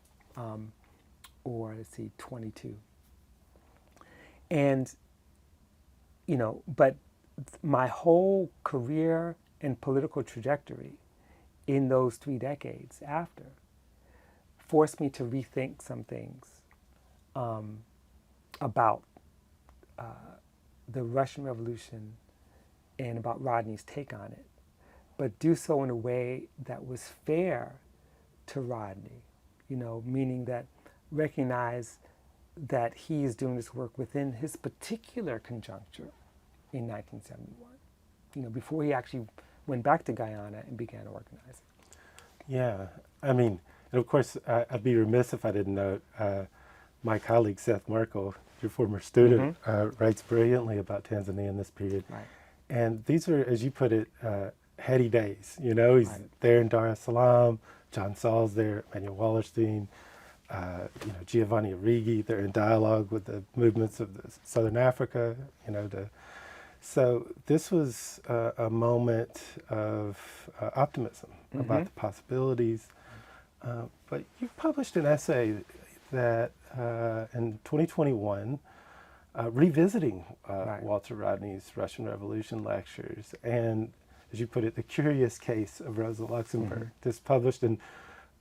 Speaker 2: Or let's see, 22. And, but my whole career and political trajectory in those 3 decades after forced me to rethink some things about the Russian Revolution and about Rodney's take on it, but do so in a way that was fair to Rodney, meaning that recognize that he is doing this work within his particular conjuncture, in 1971, before he actually went back to Guyana and began organizing.
Speaker 1: Yeah, I mean, and of course, I'd be remiss if I didn't note my colleague Seth Merkel, your former student, writes brilliantly about Tanzania in this period.
Speaker 2: Right.
Speaker 1: And these are, as you put it, heady days. He's there in Dar es Salaam, John Saul's there, Manuel Wallerstein, Giovanni Arrighi. They're in dialogue with the movements of Southern Africa. So this was a moment of optimism about the possibilities. But you published an essay that in 2021, revisiting Walter Rodney's Russian Revolution lectures, and as you put it, the curious case of Rosa Luxemburg. This published in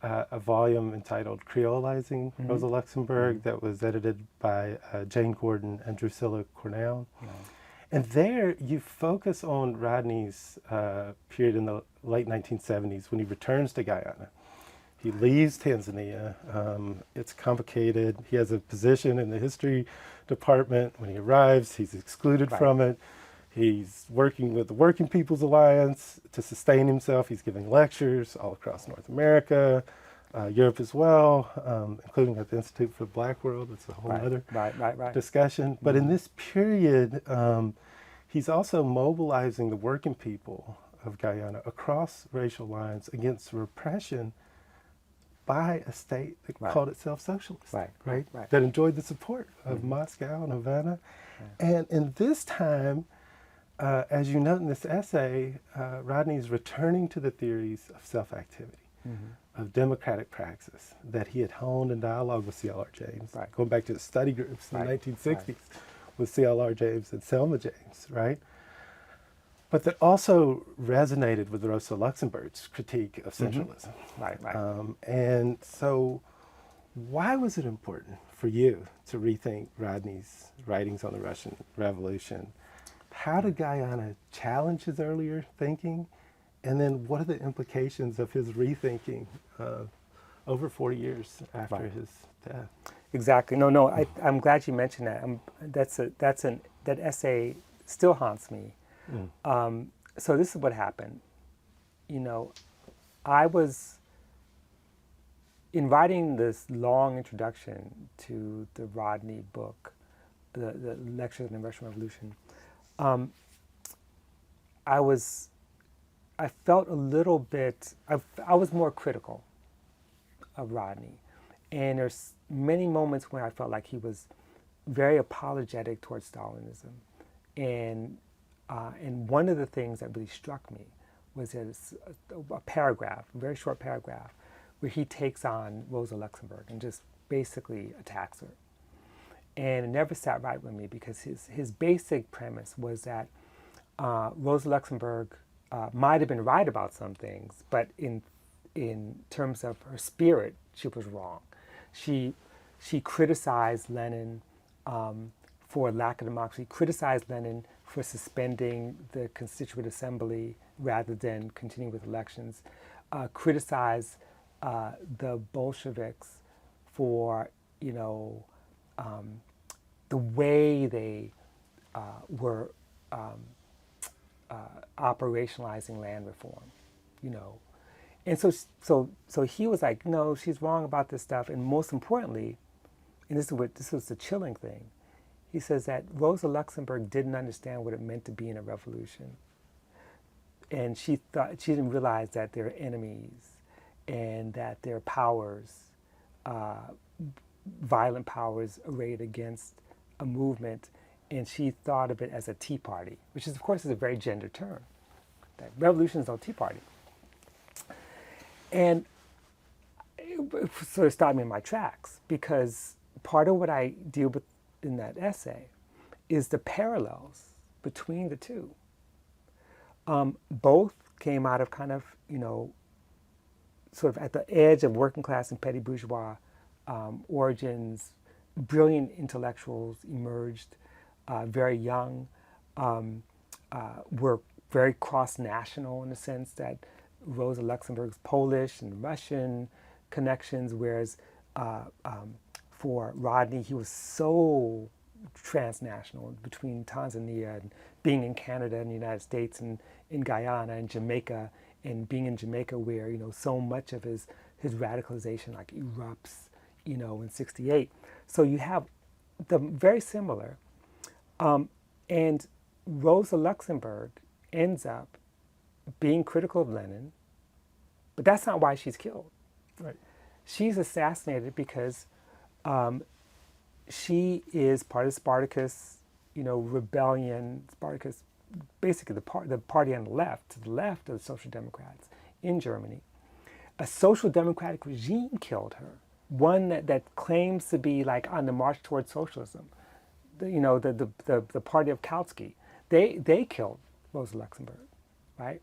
Speaker 1: a volume entitled Creolizing Rosa Luxemburg that was edited by Jane Gordon and Drusilla Cornell. And there you focus on Rodney's period in the late 1970s when he returns to Guyana. He leaves Tanzania. It's complicated. He has a position in the history department. When he arrives, he's excluded from it. He's working with the Working People's Alliance to sustain himself. He's giving lectures all across North America, Europe as well, including at the Institute for the Black World. It's a whole other discussion. But in this period, he's also mobilizing the working people of Guyana across racial lines against repression by a state that called itself socialist, that enjoyed the support of Moscow and Havana. And in this time, as you note in this essay, Rodney is returning to the theories of self-activity, of democratic praxis that he had honed in dialogue with C.L.R. James, going back to the study groups in the 1960s with C.L.R. James and Selma James, but that also resonated with Rosa Luxemburg's critique of centralism. And so why was it important for you to rethink Rodney's writings on the Russian Revolution? How did Guyana challenge his earlier thinking? And then what are the implications of his rethinking over 40 years after his death?
Speaker 2: Exactly. No, I'm glad you mentioned that. That essay still haunts me. So this is what happened. I was in writing this long introduction to the Rodney book, the Lectures on the Russian Revolution. I felt a little bit. I was more critical of Rodney, and there's many moments where I felt like he was very apologetic towards Stalinism, and one of the things that really struck me was a paragraph, a very short paragraph, where he takes on Rosa Luxemburg and just basically attacks her. And it never sat right with me because his basic premise was that Rosa Luxemburg might have been right about some things, but in terms of her spirit, she was wrong. She criticized Lenin for lack of democracy, criticized Lenin for suspending the Constituent Assembly rather than continuing with elections, criticized the Bolsheviks for, the way they were operationalizing land reform, And so he was like, no, she's wrong about this stuff. And most importantly, and this was the chilling thing, he says that Rosa Luxemburg didn't understand what it meant to be in a revolution. And she didn't realize that there are enemies and that there are powers, violent powers arrayed against a movement. And she thought of it as a tea party, which is, of course, is a very gendered term. That revolution is no tea party. And it sort of stopped me in my tracks because part of what I deal with in that essay is the parallels between the two. Both came out of kind of, sort of at the edge of working class and petty bourgeois origins. Brilliant intellectuals emerged very young, were very cross-national in the sense that Rosa Luxemburg's Polish and Russian connections, whereas for Rodney, he was so transnational between Tanzania and being in Canada and the United States and in Guyana and Jamaica, and being in Jamaica where, so much of his radicalization like erupts, in 68. So you have them very similar. And Rosa Luxemburg ends up being critical of Lenin, but that's not why she's killed.
Speaker 1: Right.
Speaker 2: She's assassinated because she is part of Spartacus, rebellion. Spartacus, basically the party on the left, to the left of the Social Democrats in Germany. A social democratic regime killed her, one that claims to be like on the march towards socialism. The party of Kautsky, they killed Rosa Luxemburg, right?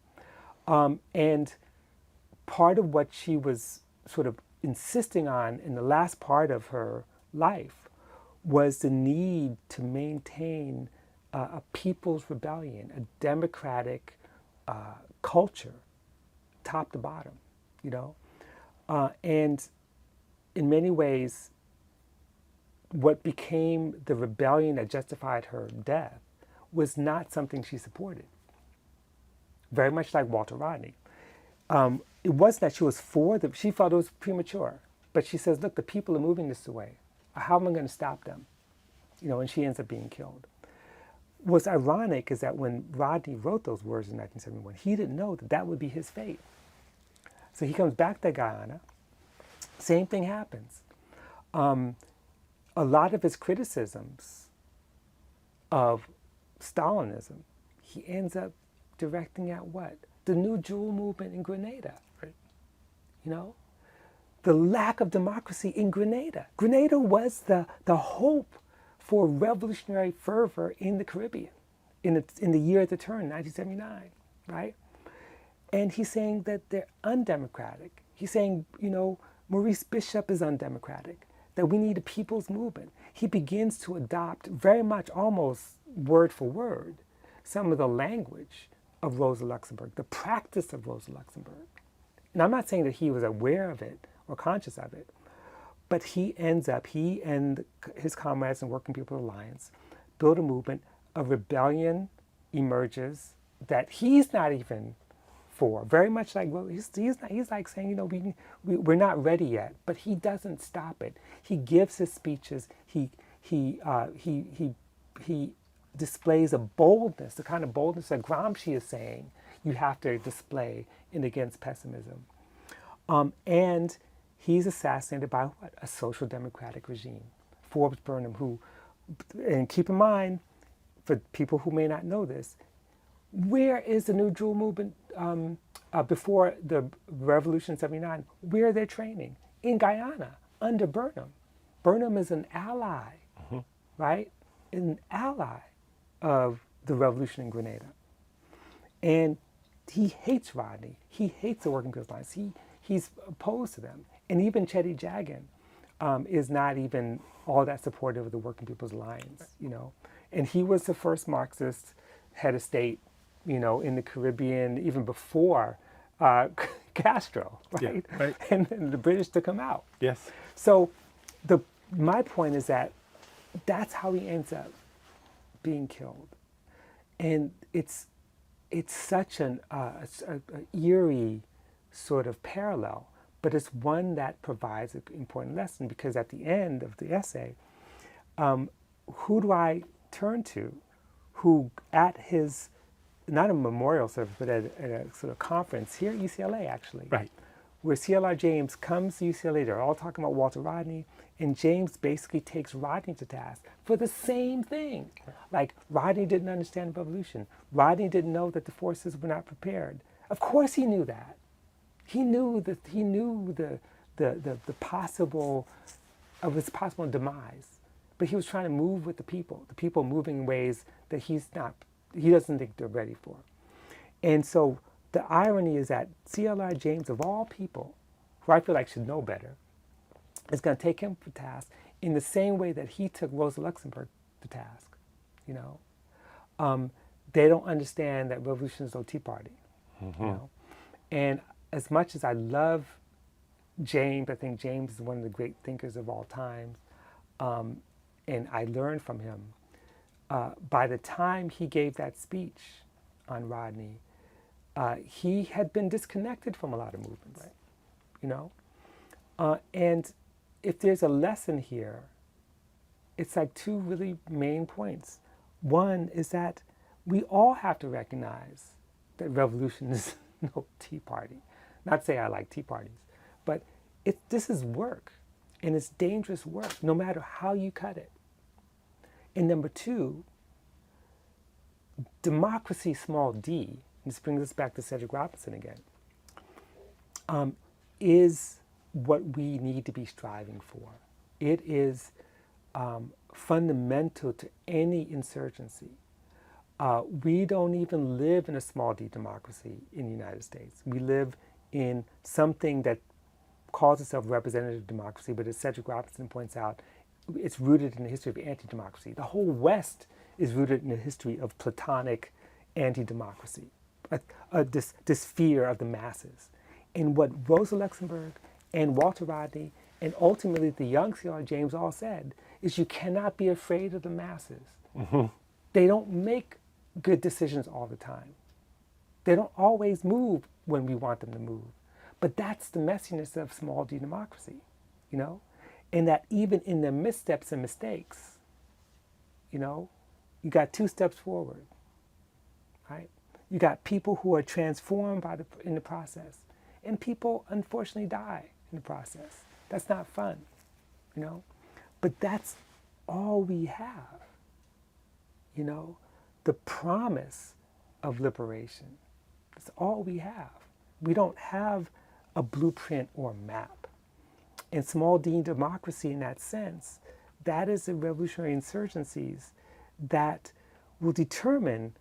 Speaker 2: And part of what she was sort of insisting on in the last part of her life was the need to maintain a people's rebellion, a democratic culture, top to bottom, and in many ways, what became the rebellion that justified her death was not something she supported. Very much like Walter Rodney. It wasn't that she was for them. She felt it was premature. But she says, look, the people are moving this way. How am I going to stop them? And she ends up being killed. What's ironic is that when Rodney wrote those words in 1971, he didn't know that would be his fate. So he comes back to Guyana. Same thing happens. A lot of his criticisms of Stalinism, he ends up directing at what? The New Jewel movement in Grenada.
Speaker 1: Right.
Speaker 2: The lack of democracy in Grenada. Grenada was the hope for revolutionary fervor in the Caribbean in the year of the turn, 1979, right? And he's saying that they're undemocratic. He's saying, Maurice Bishop is undemocratic, that we need a people's movement. He begins to adopt very much, almost word for word, some of the language of Rosa Luxemburg, the practice of Rosa Luxemburg. And I'm not saying that he was aware of it or conscious of it, but he and his comrades in Working People Alliance build a movement. A rebellion emerges that he's not even for. Very much like, well, he's like saying, we're not ready yet, but he doesn't stop it. He gives his speeches. He displays a boldness, the kind of boldness that Gramsci is saying you have to display in Against Pessimism. And he's assassinated by what? A social democratic regime. Forbes Burnham, and keep in mind, for people who may not know this, where is the New Jewel movement before the Revolution 79? Where are they training? In Guyana, under Burnham. Burnham is an ally, right? An ally of the revolution in Grenada. And he hates Rodney. He hates the Working People's Alliance. He's opposed to them. And even Chetty Jagan is not even all that supportive of the Working People's Alliance, And he was the first Marxist head of state, in the Caribbean, even before Castro, right?
Speaker 1: Yeah, right.
Speaker 2: And the British took him out.
Speaker 1: Yes.
Speaker 2: So my point is that that's how he ends up being killed. And it's such an eerie sort of parallel, but it's one that provides an important lesson, because at the end of the essay, who do I turn to who at his, not a memorial service, but at a sort of conference here at UCLA actually,
Speaker 1: Right.
Speaker 2: where C.L.R. James comes to UCLA, they're all talking about Walter Rodney, and James basically takes Rodney to task for the same thing. Like, Rodney didn't understand revolution. Rodney didn't know that the forces were not prepared. Of course he knew that. He knew the possible, of his possible demise. But he was trying to move with the people moving in ways that he doesn't think they're ready for. And so the irony is that C.L.R. James, of all people, who I feel like should know better, is going to take him to task in the same way that he took Rosa Luxemburg to task. They don't understand that revolution is no Tea Party. And as much as I love James, I think James is one of the great thinkers of all time. and I learned from him. By the time he gave that speech on Rodney, he had been disconnected from a lot of movements, right. You know? And if there's a lesson here, it's like two really main points. One is that we all have to recognize that revolution is no tea party. Not to say I like tea parties, but this is work, and it's dangerous work, no matter how you cut it. And number two, democracy, small d, and this brings us back to Cedric Robinson again, is what we need to be striving for. It is fundamental to any insurgency. We don't even live in a small d democracy in the United States. We live in something that calls itself representative democracy, but as Cedric Robinson points out, it's rooted in the history of anti-democracy. The whole West is rooted in the history of platonic anti-democracy, this fear of the masses. And what Rosa Luxemburg and Walter Rodney and ultimately the young C.R. James all said is you cannot be afraid of the masses. Mm-hmm. They don't make good decisions all the time. They don't always move when we want them to move. But that's the messiness of small d democracy, you know? And that even in the missteps and mistakes, you know, you got 2 steps forward, right? You got people who are transformed in the process, and people unfortunately die in the process. That's not fun, you know? But that's all we have, you know? The promise of liberation. That's all we have. We don't have a blueprint or map. And small d democracy in that sense, that is the revolutionary insurgencies that will determine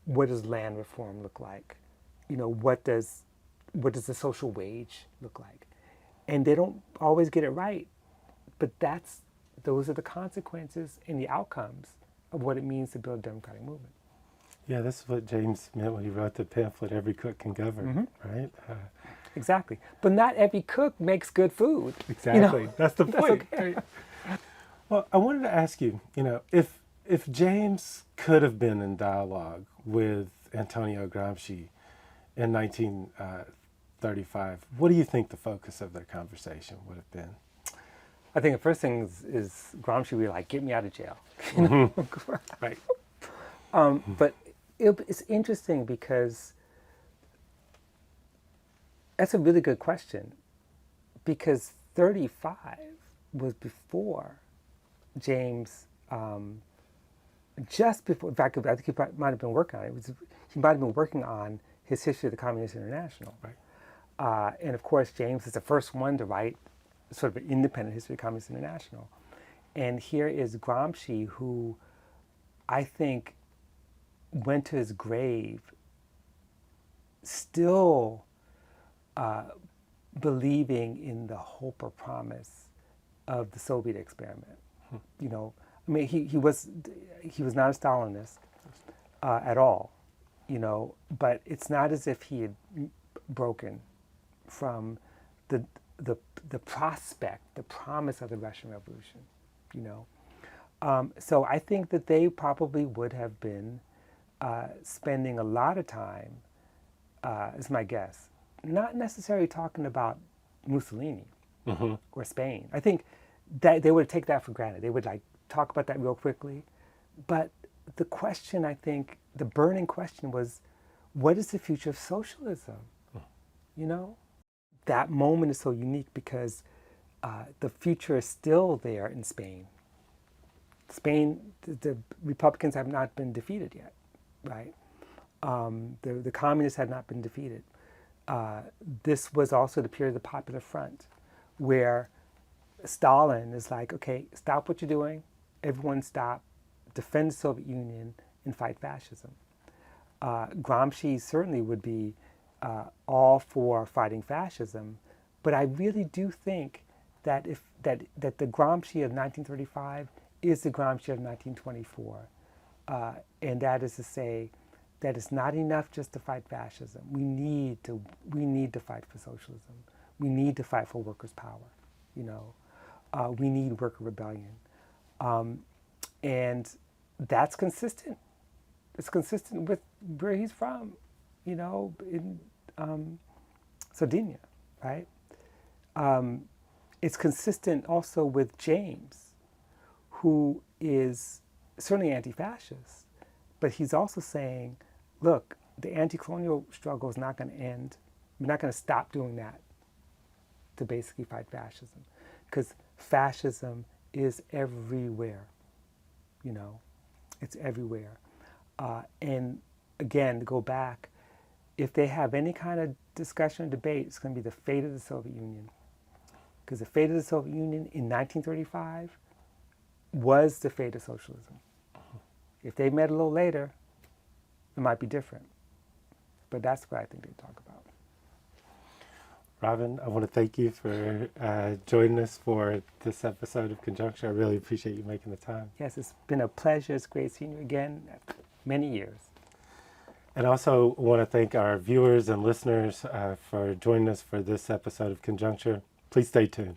Speaker 2: what does land reform look like? You know, what does the social wage look like? And they don't always get it right, but those are the consequences and the outcomes of what it means to build a democratic movement.
Speaker 1: Yeah, this is what James meant when he wrote the pamphlet, Every Cook Can Govern, right?
Speaker 2: Exactly. But not every cook makes good food.
Speaker 1: Exactly.
Speaker 2: You know?
Speaker 1: That's the point.
Speaker 2: That's okay.
Speaker 1: Well, I wanted to ask you, you know, if James could have been in dialogue with Antonio Gramsci in 1935, what do you think the focus of their conversation would have been?
Speaker 2: I think the first thing is Gramsci would be like, get me out of jail. You know?
Speaker 1: Right.
Speaker 2: But it's interesting because that's a really good question, because 35 was before James, just before, in fact, I think he might have been working on it. He might have been working on his History of the Communist International.
Speaker 1: Right.
Speaker 2: And of course, James is the first one to write sort of an independent History of the Communist International. And here is Gramsci, who I think went to his grave still believing in the hope or promise of the Soviet experiment. You know, I mean, he was not a Stalinist at all, you know, but it's not as if he had broken from the prospect, the promise of the Russian Revolution, you know. So I think that they probably would have been spending a lot of time, is my guess, not necessarily talking about Mussolini or Spain. I think that they would take that for granted. They would like talk about that real quickly. But the question, I think, the burning question was, what is the future of socialism? You know? That moment is so unique because the future is still there in Spain. Spain, the Republicans have not been defeated yet, right? The communists had not been defeated. This was also the period of the Popular Front, where Stalin is like, okay, stop what you're doing, everyone stop, defend the Soviet Union, and fight fascism. Gramsci certainly would be all for fighting fascism, but I really do think that that the Gramsci of 1935 is the Gramsci of 1924, and that is to say that it's not enough just to fight fascism. We need to fight for socialism. We need to fight for workers' power. You know, we need worker rebellion. And that's consistent. It's consistent with where he's from, in Sardinia, right? It's consistent also with James, who is certainly anti-fascist, but he's also saying, look, the anti-colonial struggle is not going to end. We're not going to stop doing that to basically fight fascism, because fascism is everywhere, it's everywhere. And again, to go back, if they have any kind of discussion or debate, it's going to be the fate of the Soviet Union. Because the fate of the Soviet Union in 1935 was the fate of socialism. If they met a little later, it might be different. But that's what I think they talk about.
Speaker 1: Robin, I want to thank you for joining us for this episode of Conjuncture. I really appreciate you making the time.
Speaker 2: Yes, it's been a pleasure. It's great seeing you again after many years.
Speaker 1: And also want to thank our viewers and listeners for joining us for this episode of Conjuncture. Please stay tuned.